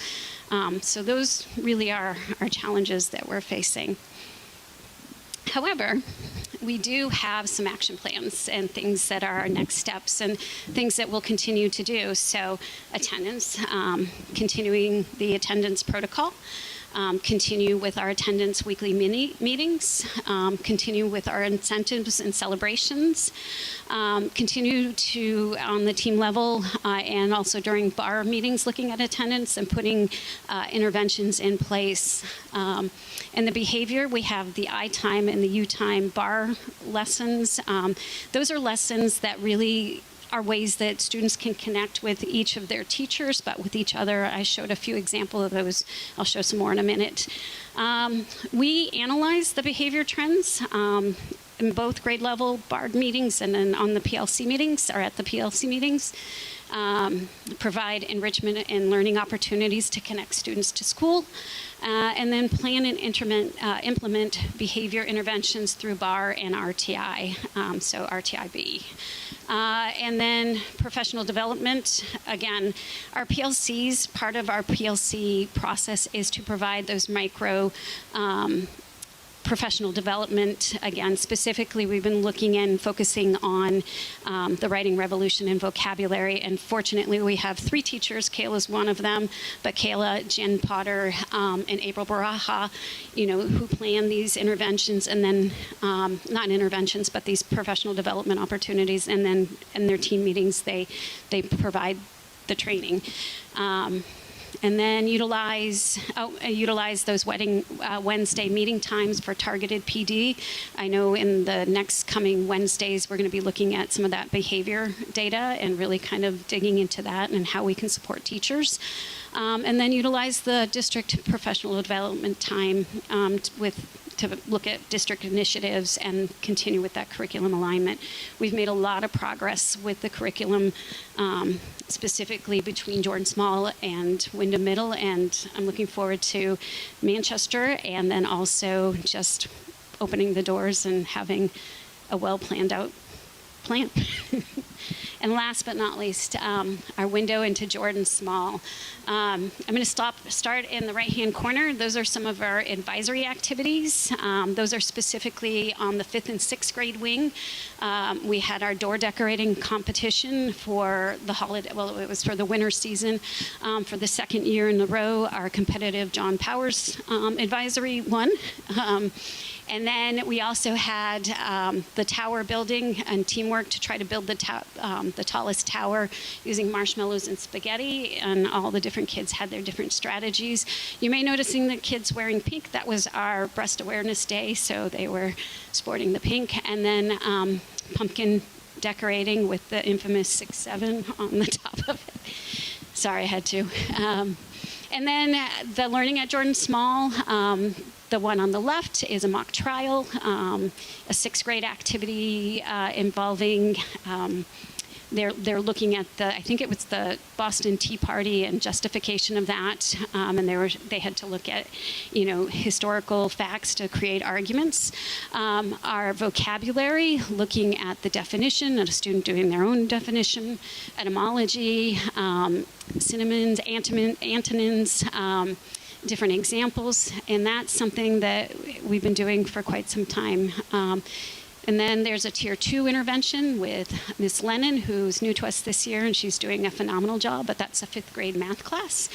So those really are our challenges that we're facing. However, we do have some action plans and things that are our next steps and things that we'll continue to do. So attendance, continuing the attendance protocol, continue with our attendance weekly meetings, continue with our incentives and celebrations, continue to, on the team level and also during bar meetings, looking at attendance and putting interventions in place. And the behavior, we have the I time and the U time bar lessons. Those are lessons that really are ways that students can connect with each of their teachers, but with each other. I showed a few examples of those. I'll show some more in a minute. We analyze the behavior trends in both grade level BARD meetings and then on the PLC meetings, or at the PLC meetings. Provide enrichment and learning opportunities to connect students to school, and then plan and implement behavior interventions through BAR and RTI, so RTIB. And then professional development, again, our PLCs, part of our PLC process is to provide those micro professional development. Again, specifically, we've been looking and focusing on the writing revolution and vocabulary. And fortunately, we have 3 teachers. Kayla's one of them, but Kayla, Jen Potter, and April Baraha, who plan these interventions and then, not interventions, but these professional development opportunities. And then in their team meetings, they provide the training. And then utilize those Wednesday meeting times for targeted PD. I know in the next coming Wednesdays, we're going to be looking at some of that behavior data and really kind of digging into that and how we can support teachers. And then utilize the district professional development time to look at district initiatives and continue with that curriculum alignment. We've made a lot of progress with the curriculum, specifically between Jordan Small and Wyndham Middle, and I'm looking forward to Manchester, and then also just opening the doors and having a well planned out plan. And last but not least, our window into Jordan Small. I'm going to start in the right-hand corner. Those are some of our advisory activities. Those are specifically on the 5th and 6th grade wing. We had our door decorating competition for the holiday, well, it was for the winter season. For the second year in a row, our competitive John Powers advisory won. And then we also had the tower building and teamwork to try to build the tallest tower using marshmallows and spaghetti, and all the different kids had their different strategies. You may noticing the kids wearing pink. That was our breast awareness day, so they were sporting the pink. And then pumpkin decorating with the infamous 6-7 on the top of it. Sorry, I had to. And then the Learning at Jordan Small, the one on the left is a mock trial, a 6th grade activity involving, they're looking at I think it was the Boston Tea Party and justification of that, and they had to look at, historical facts to create arguments. Our vocabulary, looking at the definition, and a student doing their own definition, etymology, synonyms, antonyms, different examples, and that's something that we've been doing for quite some time. And then there's a Tier 2 intervention with Miss Lennon, who's new to us this year, and she's doing a phenomenal job, but that's a 5th grade math class.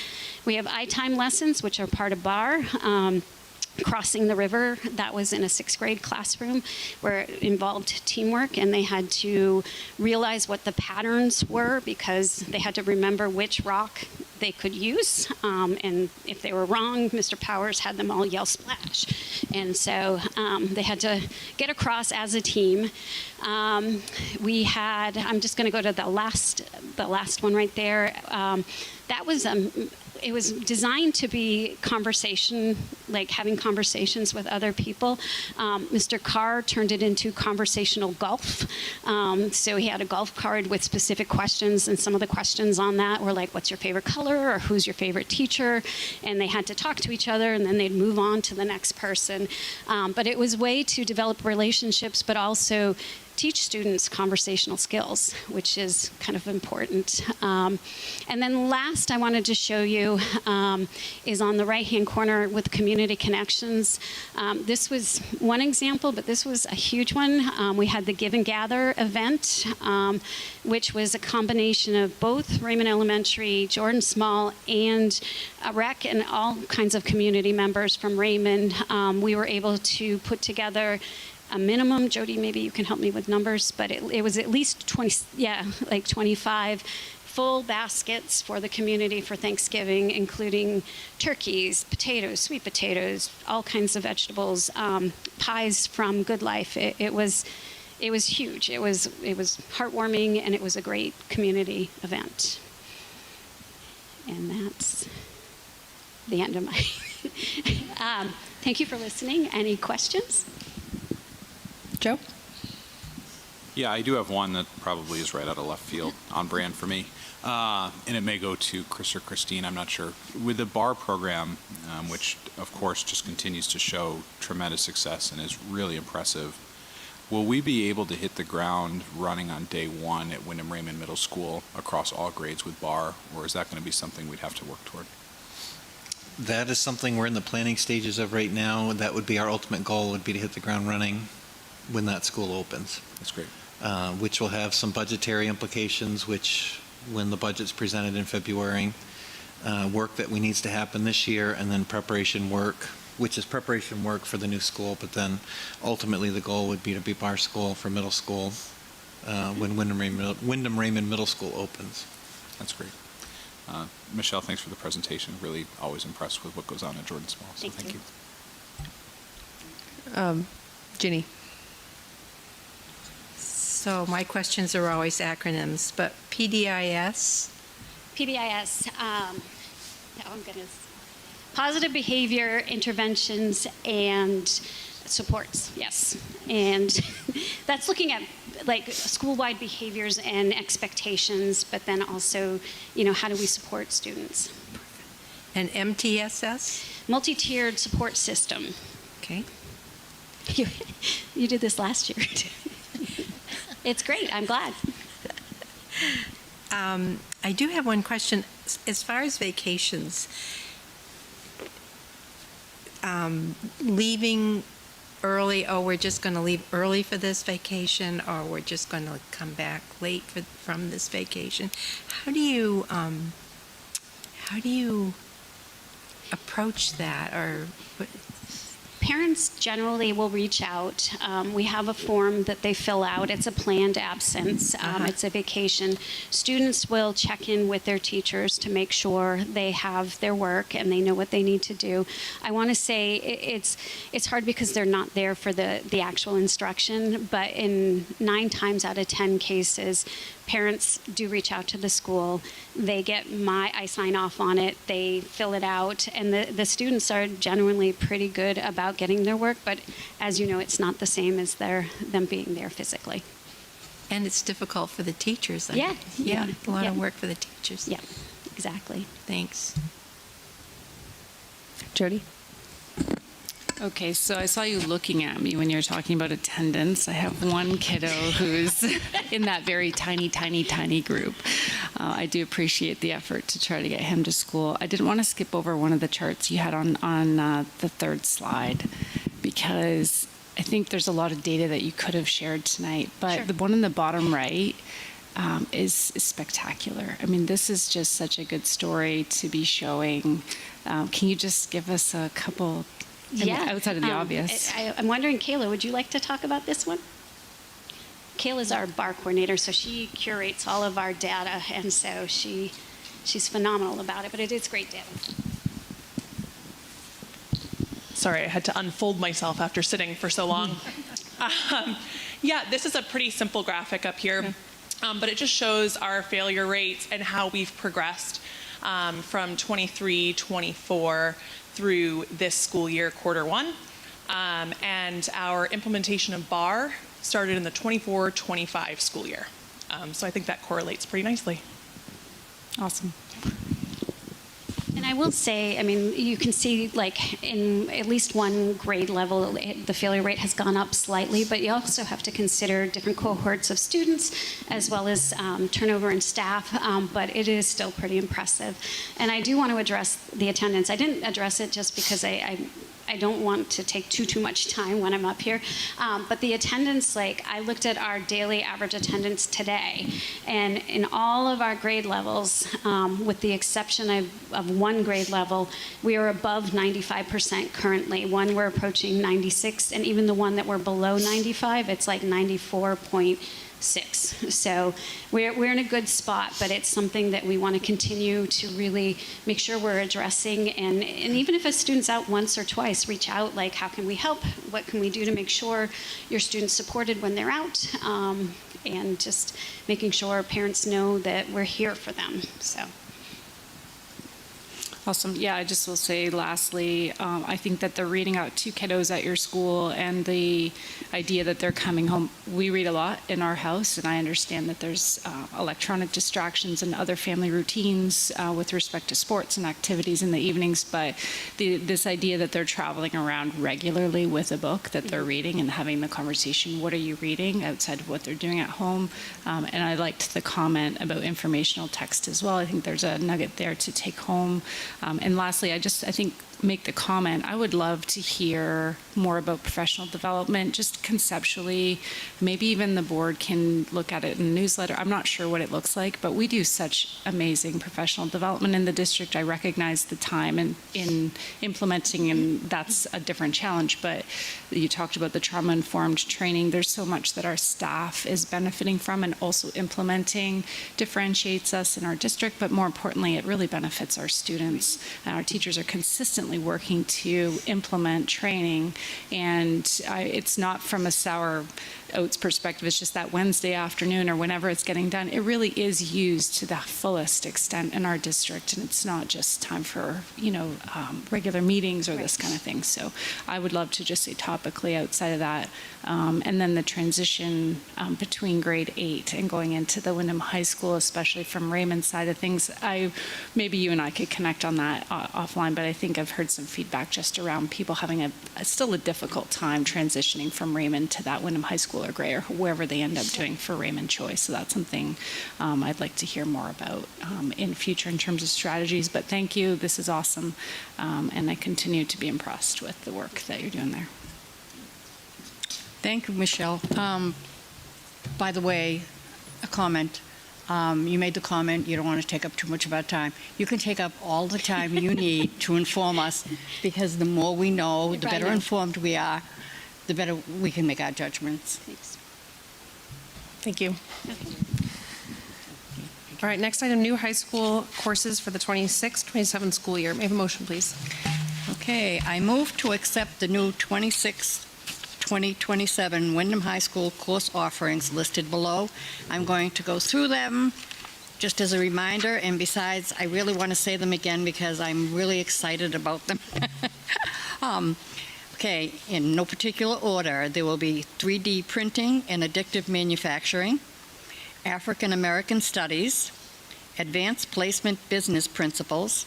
We have I-time lessons, which are part of BAR. Crossing the river, that was in a 6th grade classroom where it involved teamwork, and they had to realize what the patterns were because they had to remember which rock they could use, and if they were wrong, Mr. Powers had them all yell splash. And so they had to get across as a team. We had, I'm just going to go to the last one right there. That was it was designed to be conversation, like having conversations with other people. Mr. Carr turned it into conversational golf. So he had a golf card with specific questions, and some of the questions on that were like, what's your favorite color, or who's your favorite teacher? And they had to talk to each other, and then they'd move on to the next person. But it was a way to develop relationships, but also teach students conversational skills, which is kind of important. And then last I wanted to show you is on the right-hand corner with community connections. This was one example, but this was a huge one. We had the Give and Gather event, which was a combination of both Raymond Elementary, Jordan Small, and REC, and all kinds of community members from Raymond. We were able to put together a minimum, Jody, maybe you can help me with numbers, but it was at least 25 full baskets for the community for Thanksgiving, including turkeys, potatoes, sweet potatoes, all kinds of vegetables, pies from Good Life. It was huge. It was heartwarming, and it was a great community event. And that's the end of my. Thank you for listening. Any questions? Joe? Yeah, I do have one that probably is right out of left field, on brand for me. And it may go to Chris or Christine, I'm not sure. With the BAR program, which of course just continues to show tremendous success and is really impressive, will we be able to hit the ground running on day one at Wyndham Raymond Middle School across all grades with BAR, or is that going to be something we'd have to work toward? That is something we're in the planning stages of right now. That would be our ultimate goal, would be to hit the ground running when that school opens. That's great. Which will have some budgetary implications, which when the budget's presented in February, work that we needs to happen this year, and then preparation work, which is preparation work for the new school, but then ultimately the goal would be to be BAR school for middle school when Wyndham Raymond Middle School opens. That's great. Michelle, thanks for the presentation. Really always impressed with what goes on at Jordan Small, so thank you. Ginny? So my questions are always acronyms, but PDIS? PBIS, oh goodness, positive behavior interventions and supports, yes. And that's looking at like school-wide behaviors and expectations, but then also, how do we support students? And MTSS? Multi-tiered support system. Okay. You did this last year. It's great. I'm glad. I do have one question. As far as vacations, leaving early, oh, we're just going to leave early for this vacation, or we're just going to come back late from this vacation. How do you approach that, or Parents generally will reach out. We have a form that they fill out. It's a planned absence. It's a vacation. Students will check in with their teachers to make sure they have their work and they know what they need to do. I want to say it's hard because they're not there for the actual instruction, but in 9 times out of 10 cases, parents do reach out to the school. They get I sign off on it. They fill it out, and the students are generally pretty good about getting their work. But as you know, it's not the same as them being there physically. and it's difficult for the teachers. Yeah. A lot of work for the teachers. Yeah, exactly. Thanks. Jody? Okay, so I saw you looking at me when you were talking about attendance. I have one kiddo who's in that very tiny, tiny, tiny group. I do appreciate the effort to try to get him to school. I didn't want to skip over one of the charts you had on the third slide, because I think there's a lot of data that you could have shared tonight, but Sure. the one in the bottom right is spectacular. I mean, this is just such a good story to be showing. Can you just give us a couple? I mean, outside of the obvious. I'm wondering, Kayla, would you like to talk about this one? Kayla's our bar coordinator, so she curates all of our data, and so she's phenomenal about it, but it is great data. Sorry, I had to unfold myself after sitting for so long. Yeah, this is a pretty simple graphic up here, but it just shows our failure rates and how we've progressed from 23-24 through this school year, quarter one. And our implementation of BAR started in the 24-25 school year. So I think that correlates pretty nicely. Awesome. And I will say, I mean, you can see, like, in at least one grade level, the failure rate has gone up slightly, but you also have to consider different cohorts of students as well as turnover in staff, but it is still pretty impressive. And I do want to address the attendance. I didn't address it just because I don't want to take too much time when I'm up here. But the attendance, like, I looked at our daily average attendance today, and in all of our grade levels, with the exception of one grade level, we are above 95% currently. One, we're approaching 96, and even the one that we're below 95, it's like 94.6. So we're in a good spot, but it's something that we want to continue to really make sure we're addressing. And even if a student's out once or twice, reach out, like, how can we help? What can we do to make sure your student's supported when they're out? And just making sure parents know that we're here for them. So. Awesome. Yeah, I just will say lastly, I think that they're reading out 2 kiddos at your school, and the idea that they're coming home. We read a lot in our house, and I understand that there's electronic distractions and other family routines with respect to sports and activities in the evenings, but this idea that they're traveling around regularly with a book that they're reading and having the conversation, what are you reading outside of what they're doing at home? And I liked the comment about informational text as well. I think there's a nugget there to take home. And lastly, I think make the comment, I would love to hear more about professional development, just conceptually. Maybe even the board can look at it in a newsletter. I'm not sure what it looks like, but we do such amazing professional development in the district. I recognize the time in implementing, and that's a different challenge, but you talked about the trauma-informed training. There's so much that our staff is benefiting from, and also implementing differentiates us in our district, but more importantly, it really benefits our students. And our teachers are consistently working to implement training, and it's not from a sour oats perspective. It's just that Wednesday afternoon or whenever it's getting done, it really is used to the fullest extent in our district, and it's not just time for regular meetings or this kind of thing. So I would love to just say topically outside of that, and then the transition between grade 8 and going into the Wyndham High School, especially from Raymond's side of things. Maybe you and I could connect on that offline, but I think I've heard some feedback just around people having still a difficult time transitioning from Raymond to that Wyndham High School or Gray or wherever they end up doing for Raymond choice. So that's something I'd like to hear more about in future in terms of strategies. But thank you. This is awesome. And I continue to be impressed with the work that you're doing there. Thank you, Michelle. By the way, a comment. You made the comment, you don't want to take up too much of our time. You can take up all the time you need to inform us, because the more we know, the better informed we are, the better we can make our judgments. Thanks. Thank you. All right, next item, new high school courses for the 26-27 school year. May I have a motion, please? Okay, I move to accept the new 2027 Wyndham High School course offerings listed below. I'm going to go through them just as a reminder, and besides, I really want to say them again because I'm really excited about them. Okay, in no particular order, there will be 3D printing and additive manufacturing, African American Studies, Advanced Placement Business Principles,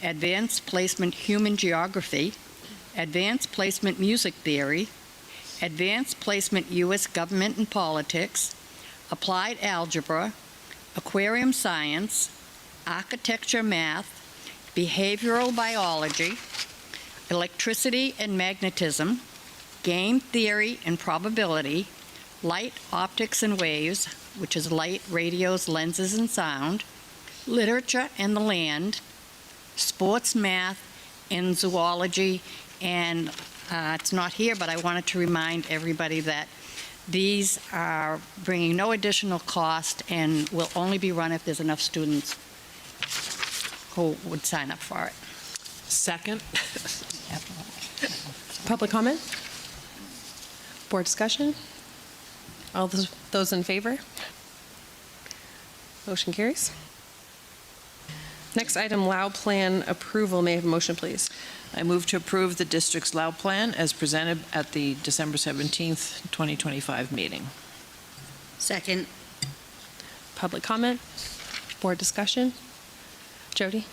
Advanced Placement Human Geography, Advanced Placement Music Theory, Advanced Placement U.S. Government and Politics, Applied Algebra, Aquarium Science, Architecture Math, Behavioral Biology, Electricity and Magnetism, Game Theory and Probability, Light, Optics and Waves, which is light, radios, lenses, and sound, Literature and the Land, Sports Math, and Zoology. And it's not here, but I wanted to remind everybody that these are bringing no additional cost and will only be run if there's enough students who would sign up for it. Second. Public comment? Board discussion? All those in favor? Motion carries. Next item, LAU plan approval. May I have a motion, please? I move to approve the district's LAU plan as presented at the December 17th, 2025 meeting. Second. Public comment? Board discussion? Jody?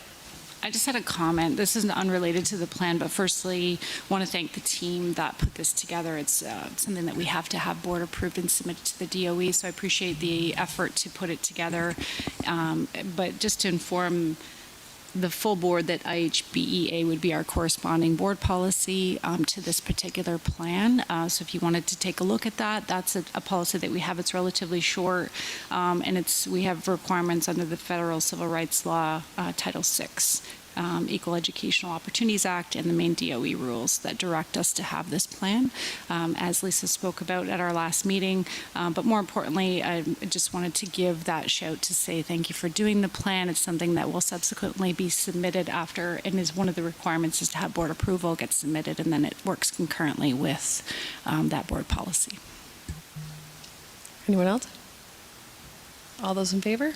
I just had a comment. This is unrelated to the plan, but firstly, want to thank the team that put this together. It's something that we have to have board approved and submitted to the DOE, so I appreciate the effort to put it together. But just to inform the full board that IHBEA would be our corresponding board policy to this particular plan. So if you wanted to take a look at that, that's a policy that we have. It's relatively short, and we have requirements under the Federal Civil Rights Law, Title VI, Equal Educational Opportunities Act, and the main DOE rules that direct us to have this plan, as Lisa spoke about at our last meeting. But more importantly, I just wanted to give that shout to say thank you for doing the plan. It's something that will subsequently be submitted after, and is one of the requirements is to have board approval, get submitted, and then it works concurrently with that board policy. Anyone else? All those in favor?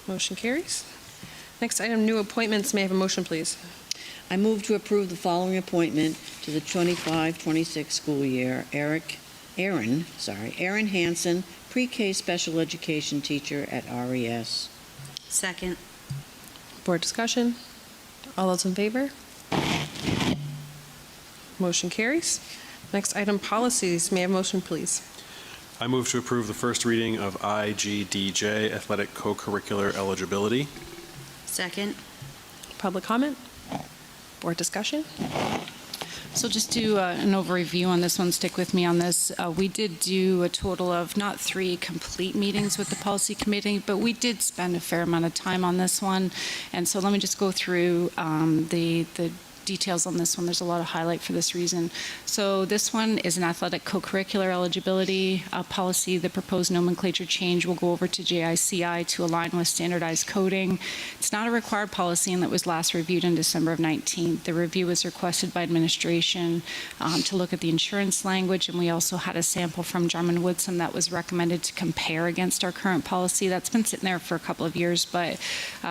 Motion carries. Next item, new appointments. May I have a motion, please? I move to approve the following appointment to the 25-26 school year. Aaron Hansen, pre-K special education teacher at RES. Second. Board discussion? All those in favor? Motion carries. Next item, policies. May I have a motion, please? I move to approve the first reading of IGDJ, athletic co-curricular eligibility. Second. Public comment? Board discussion? So just do an overview on this one. Stick with me on this. We did do a total of not 3 complete meetings with the policy committee, but we did spend a fair amount of time on this one. And so let me just go through the details on this one. There's a lot of highlight for this reason. So this one is an athletic co-curricular eligibility policy. The proposed nomenclature change will go over to JICI to align with standardized coding. It's not a required policy, and that was last reviewed in December of 19. The review was requested by administration to look at the insurance language, and we also had a sample from Drummond-Woodsum that was recommended to compare against our current policy. That's been sitting there for a couple of years, but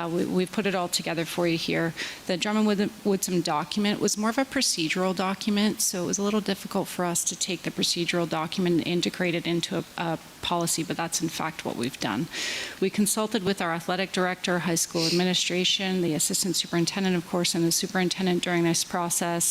we've put it all together for you here. The Drummond-Woodsum document document was more of a procedural document, so it was a little difficult for us to take the procedural document and integrate it into a policy, but that's in fact what we've done. We consulted with our athletic director, high school administration, the assistant superintendent, of course, and the superintendent during this process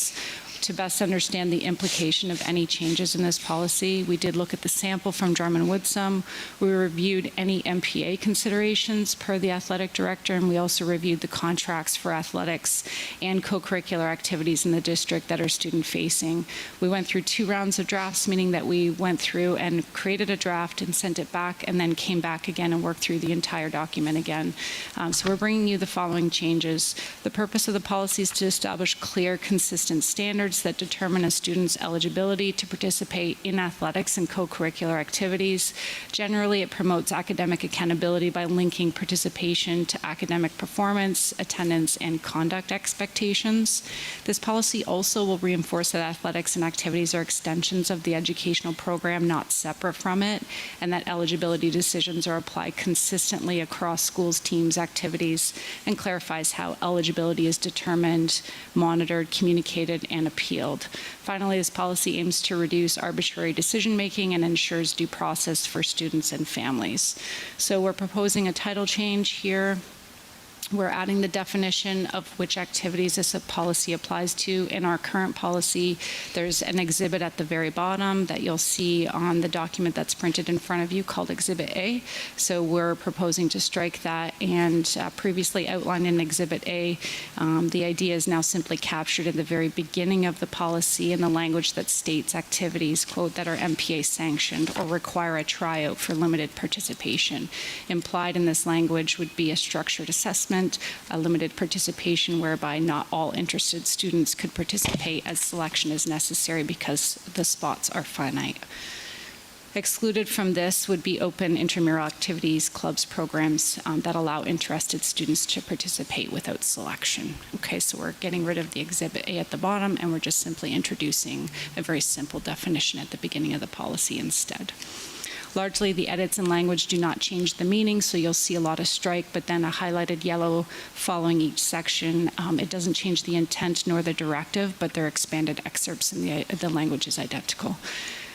to best understand the implication of any changes in this policy. We did look at the sample from Drummond-Woodsum. We reviewed any MPA considerations per the athletic director, and we also reviewed the contracts for athletics and co-curricular activities in the district that are student-facing. We went through 2 rounds of drafts, meaning that we went through and created a draft and sent it back, and then came back again and worked through the entire document again. So we're bringing you the following changes. The purpose of the policy is to establish clear, consistent standards that determine a student's eligibility to participate in athletics and co-curricular activities. Generally, it promotes academic accountability by linking participation to academic performance, attendance, and conduct expectations. This policy also will reinforce that athletics and activities are extensions of the educational program, not separate from it, and that eligibility decisions are applied consistently across schools, teams, activities, and clarifies how eligibility is determined, monitored, communicated, and appealed. Finally, this policy aims to reduce arbitrary decision-making and ensures due process for students and families. So we're proposing a title change here. We're adding the definition of which activities this policy applies to. In our current policy, there's an exhibit at the very bottom that you'll see on the document that's printed in front of you called Exhibit A. So we're proposing to strike that, and previously outlined in Exhibit A, the idea is now simply captured at the very beginning of the policy in the language that states activities, quote, that are MPA sanctioned or require a tryout for limited participation. Implied in this language would be a structured assessment, a limited participation whereby not all interested students could participate as selection is necessary because the spots are finite. Excluded from this would be open intramural activities, clubs, programs that allow interested students to participate without selection. Okay, so we're getting rid of the Exhibit A at the bottom, and we're just simply introducing a very simple definition at the beginning of the policy instead. Largely, the edits in language do not change the meaning, so you'll see a lot of strike, but then a highlighted yellow following each section. It doesn't change the intent nor the directive, but they're expanded excerpts, and the language is identical.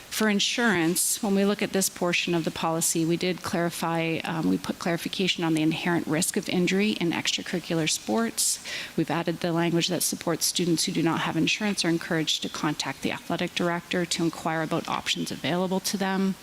For insurance, when we look at this portion of the policy, we did clarify, we put clarification on the inherent risk of injury in extracurricular sports. We've added the language that supports students who do not have insurance are encouraged to contact the athletic director to inquire about options available to them.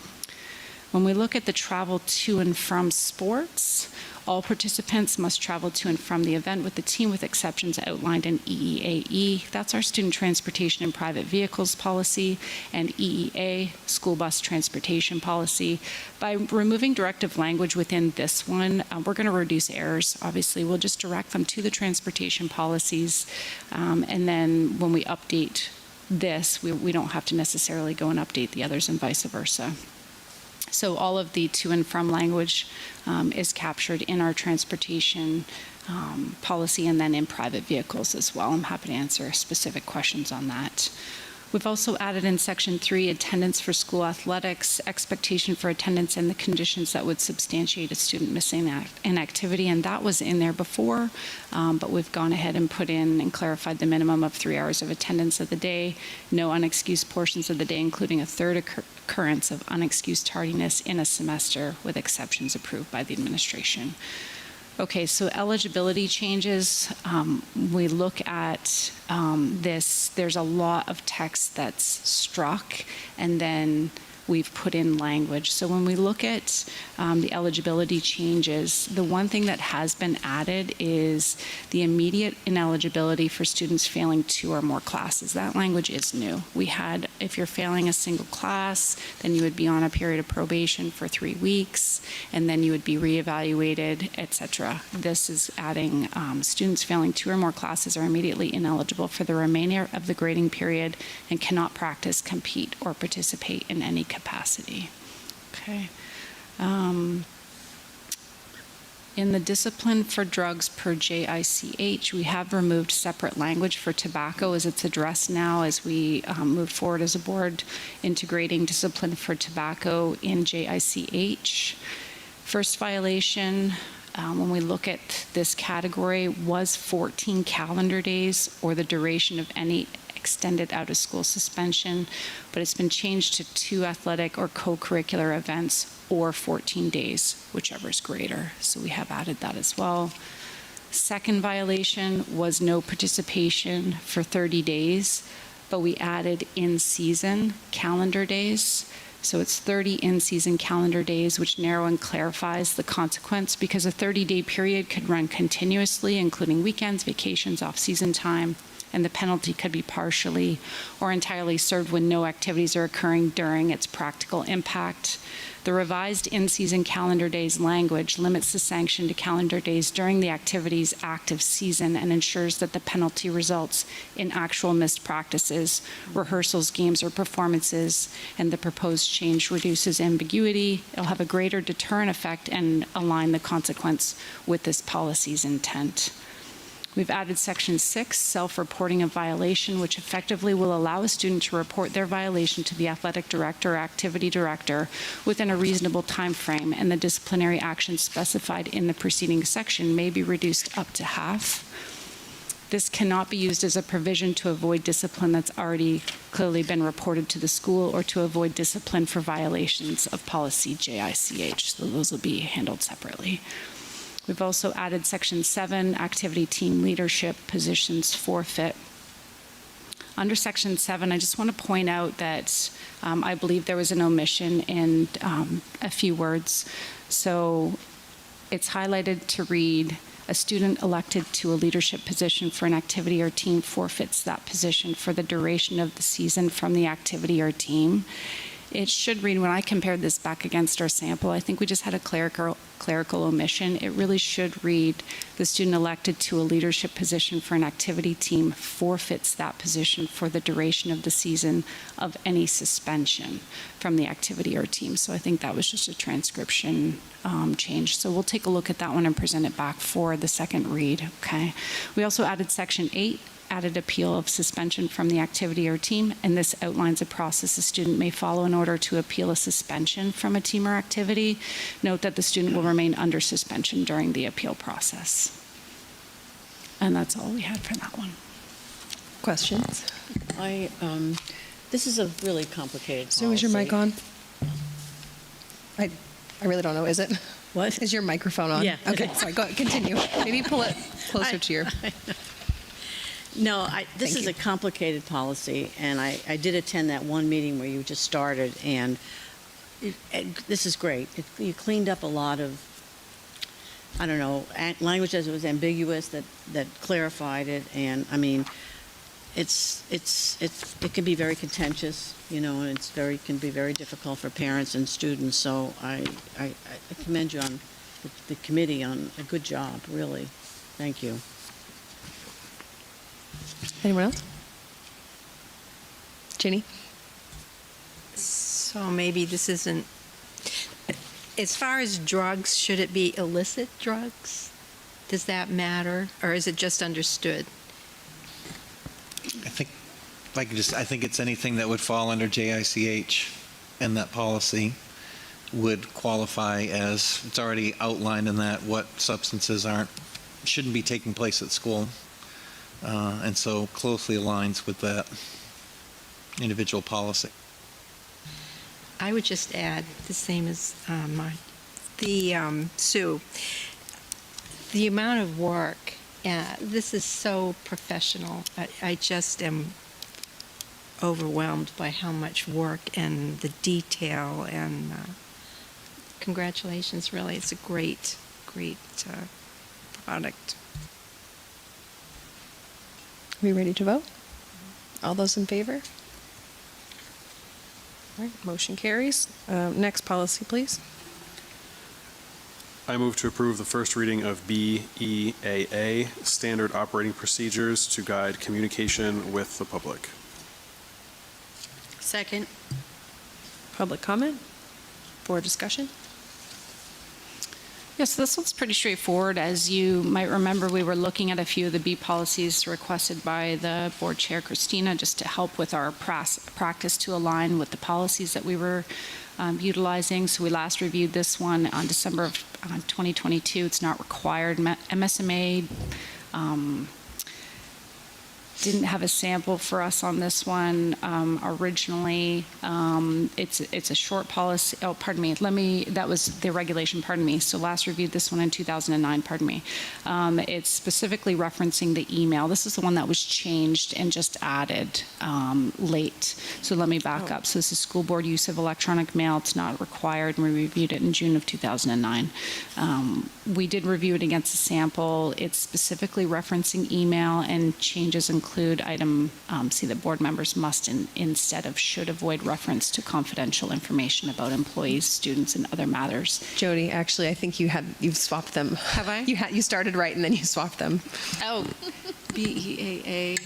When we look at the travel to and from sports, all participants must travel to and from the event with the team with exceptions outlined in EEAE. That's our student transportation in private vehicles policy, and EEA, school bus transportation policy. By removing directive language within this one, we're going to reduce errors. Obviously, we'll just direct them to the transportation policies, and then when we update this, we don't have to necessarily go and update the others and vice versa. So all of the to and from language is captured in our transportation policy and then in private vehicles as well. I'm happy to answer specific questions on that. We've also added in Section 3 attendance for school athletics, expectation for attendance, and the conditions that would substantiate a student missing an activity, and that was in there before, but we've gone ahead and put in and clarified the minimum of 3 hours of attendance of the day, no unexcused portions of the day, including a third occurrence of unexcused tardiness in a semester, with exceptions approved by the administration. Okay, so eligibility changes, we look at this, there's a lot of text that's struck, and then we've put in language. So when we look at the eligibility changes, the one thing that has been added is the immediate ineligibility for students failing 2 or more classes. That language is new. We had, if you're failing a single class, then you would be on a period of probation for 3 weeks, and then you would be reevaluated, etc. This is adding students failing 2 or more classes are immediately ineligible for the remainder of the grading period and cannot practice, compete, or participate in any capacity. Okay. In the discipline for drugs per JICH, we have removed separate language for tobacco as it's addressed now as we move forward as a board, integrating discipline for tobacco in JICH. First violation, when we look at this category, was 14 calendar days or the duration of any extended out-of-school suspension, but it's been changed to 2 athletic or co-curricular events or 14 days, whichever is greater. So we have added that as well. Second violation was no participation for 30 days, but we added in-season calendar days. So it's 30 in-season calendar days, which narrow and clarifies the consequence, because a 30-day period could run continuously, including weekends, vacations, off-season time, and the penalty could be partially or entirely served when no activities are occurring during its practical impact. The revised in-season calendar days language limits the sanction to calendar days during the activity's active season and ensures that the penalty results in actual missed practices, rehearsals, games, or performances, and the proposed change reduces ambiguity. It'll have a greater deterrent effect and align the consequence with this policy's intent. We've added Section 6, self-reporting of violation, which effectively will allow a student to report their violation to the athletic director or activity director within a reasonable time frame, and the disciplinary action specified in the preceding section may be reduced up to half. This cannot be used as a provision to avoid discipline that's already clearly been reported to the school or to avoid discipline for violations of policy JICH, so those will be handled separately. We've also added Section 7, activity team leadership positions forfeit. Under Section 7, I just want to point out that I believe there was an omission in a few words. So it's highlighted to read, a student elected to a leadership position for an activity or team forfeits that position for the duration of the season from the activity or team. It should read, when I compared this back against our sample, I think we just had a clerical omission. It really should read, the student elected to a leadership position for an activity team forfeits that position for the duration of the season of any suspension from the activity or team. So I think that was just a transcription change. So we'll take a look at that one and present it back for the second read, okay? We also added Section 8, added appeal of suspension from the activity or team, and this outlines a process a student may follow in order to appeal a suspension from a team or activity. Note that the student will remain under suspension during the appeal process. And that's all we had for that one. Questions? This is a really complicated policy. So is your mic on? I really don't know, is it? What? Is your microphone on? Yeah. Okay, sorry, go, continue. Maybe pull it closer to your... No, this Thank is you. a complicated policy, and I did attend that one meeting where you just started, and this is great. You cleaned up a lot of, I don't know, language that was ambiguous that clarified it, and I mean, it can be very contentious, you know, and can be very difficult for parents and students. So I commend you on the committee on a good job, really. Thank you. Anyone else? Ginny? So maybe this isn't, as far as drugs, should it be illicit drugs? Does that matter, or is it just understood? I think, I think it's anything that would fall under JICH, and that policy would qualify as, it's already outlined in that what substances shouldn't be taking place at school. And so closely aligns with that individual policy. I would just add the same as Sue. The amount of work, this is so professional. I just am overwhelmed by how much work and the detail, and congratulations, really. It's a great product. Are we ready to vote? All those in favor? All right, motion carries. Next policy, please. I move to approve the first reading of BEAA, Standard Operating Procedures to Guide Communication with the Public. Second. Public comment? Board discussion? Yes, this one's pretty straightforward. As you might remember, we were looking at a few of the B policies requested by the board chair, Christina, just to help with our practice to align with the policies that we were utilizing. So we last reviewed this one on December of 2022. It's not required. MSMA didn't have a sample for us on this one originally. It's a short policy. Oh, pardon me. That was the regulation. Pardon me. So last reviewed this one in 2009. Pardon me. It's specifically referencing the email. This is the one that was changed and just added late. So let me back up. So this is school board use of electronic mail. It's not required, and we reviewed it in June of 2009. We did review it against a sample. It's specifically referencing email, and changes include item C that board members must instead of should avoid reference to confidential information about employees, students, and other matters. Jody, actually, I think you've swapped them. Have I? You started right and then you swapped them. Oh, BEAA.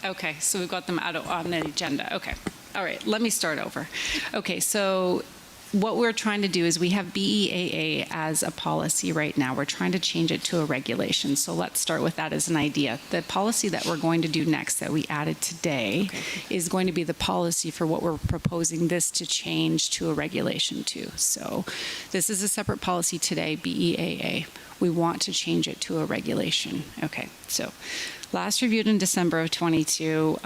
Okay, so we've got them out on the agenda. Okay. All right, let me start over. Okay, so what we're trying to do is we have BEAA as a policy right now. We're trying to change it to a regulation. So let's start with that as an idea. The policy that we're going to do next that we added today is going to be the policy for what we're proposing this to change to a regulation to. So this is a separate policy today, BEAA. We want to change it to a regulation. Okay, so last reviewed in December of 22.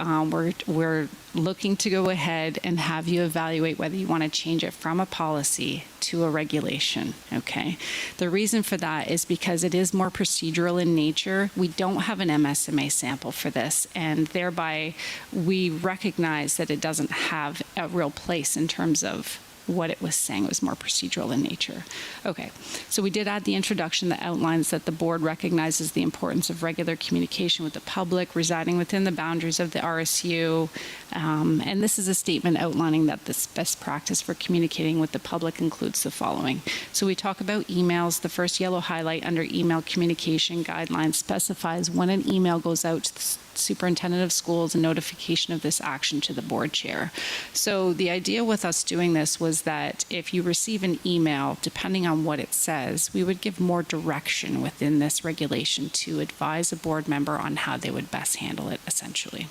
We're looking to go ahead and have you evaluate whether you want to change it from a policy to a regulation, okay? The reason for that is because it is more procedural in nature. We don't have an MSMA sample for this, and thereby we recognize that it doesn't have a real place in terms of what it was saying. It was more procedural in nature. Okay, so we did add the introduction that outlines that the board recognizes the importance of regular communication with the public residing within the boundaries of the RSU. And this is a statement outlining that this best practice for communicating with the public includes the following. So we talk about emails. The first yellow highlight under email communication guidelines specifies when an email goes out to the superintendent of schools, a notification of this action to the board chair. So the idea with us doing this was that if you receive an email, depending on what it says, we would give more direction within this regulation to advise a board member on how they would best handle it, essentially.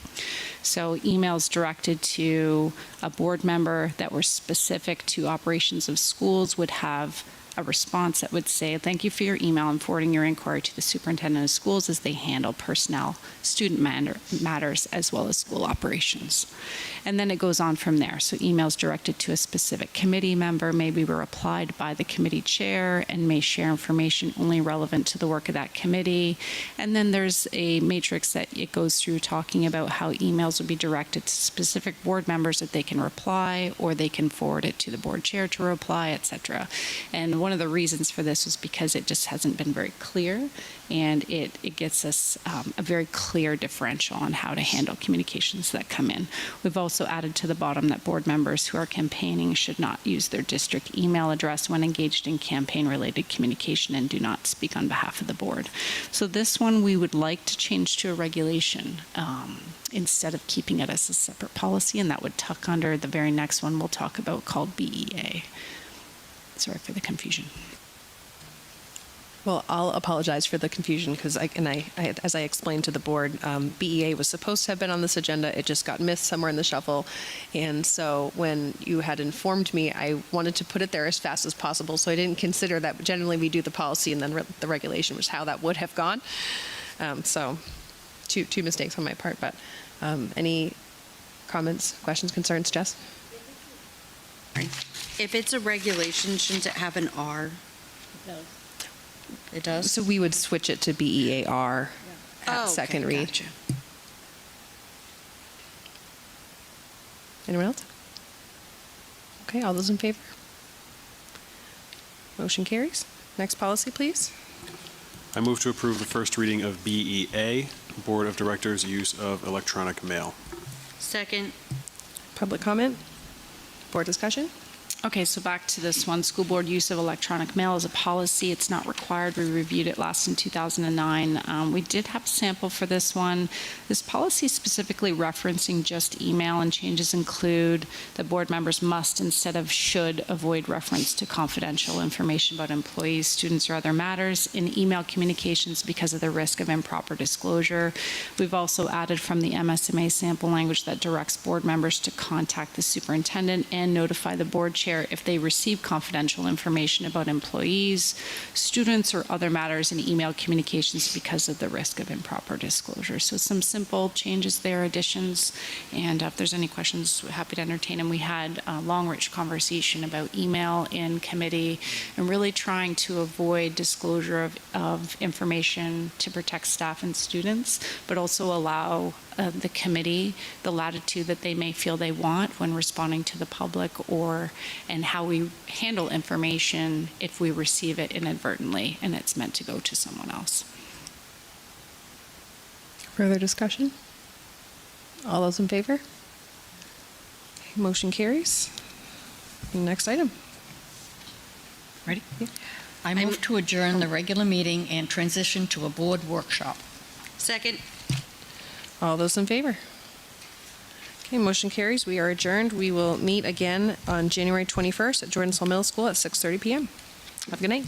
So emails directed to a board member that were specific to operations of schools would have a response that would say, thank you for your email and forwarding your inquiry to the superintendent of schools as they handle personnel, student matters, as well as school operations. And then it goes on from there. So emails directed to a specific committee member may be replied by the committee chair and may share information only relevant to the work of that committee. And then there's a matrix that it goes through talking about how emails will be directed to specific board members that they can reply, or they can forward it to the board chair to reply, etc. And one of the reasons for this is because it just hasn't been very clear, and it gets us a very clear differential on how to handle communications that come in. We've also added to the bottom that board members who are campaigning should not use their district email address when engaged in campaign-related communication and do not speak on behalf of the board. So this one we would like to change to a regulation instead of keeping it as a separate policy, and that would tuck under the very next one we'll talk about called BEA. Sorry for the confusion. Well, I'll apologize for the confusion because as I explained to the board, BEA was supposed to have been on this agenda. It just got missed somewhere in the shuffle. And so when you had informed me, I wanted to put it there as fast as possible. So I didn't consider that generally we do the policy and then the regulation, which is how that would have gone. So two mistakes on my part. But any comments, questions, concerns, Jess? If it's a regulation, shouldn't it have an R? It does. It does? So we would switch it to BEAR at second read. Gotcha. Anyone else? Okay, all those in favor? Motion carries. Next policy, please. I move to approve the first reading of BEA, Board of Directors' use of electronic mail. Second. Public comment? Board discussion? Okay, so back to this one. School board use of electronic mail is a policy. It's not required. We reviewed it last in 2009. We did have a sample for this one. This policy is specifically referencing just email, and changes include that board members must, instead of should, avoid reference to confidential information about employees, students, or other matters in email communications because of the risk of improper disclosure. We've also added from the MSMA sample language that directs board members to contact the superintendent and notify the board chair if they receive confidential information about employees, students, or other matters in email communications because of the risk of improper disclosure. So some simple changes there, additions, and if there's any questions, we're happy to entertain them. We had a long, rich conversation about email in committee and really trying to avoid disclosure of information to protect staff and students, but also allow the committee the latitude that they may feel they want when responding to the public, and how we handle information if we receive it inadvertently and it's meant to go to someone else. Further discussion? All those in favor? Motion carries. Next item. Ready? I move to adjourn the regular meeting and transition to a board workshop. Second. All those in favor? Okay, motion carries. We are adjourned. We will meet again on January 21st at Jordansville Middle School at 6:30 p.m. Have a good night.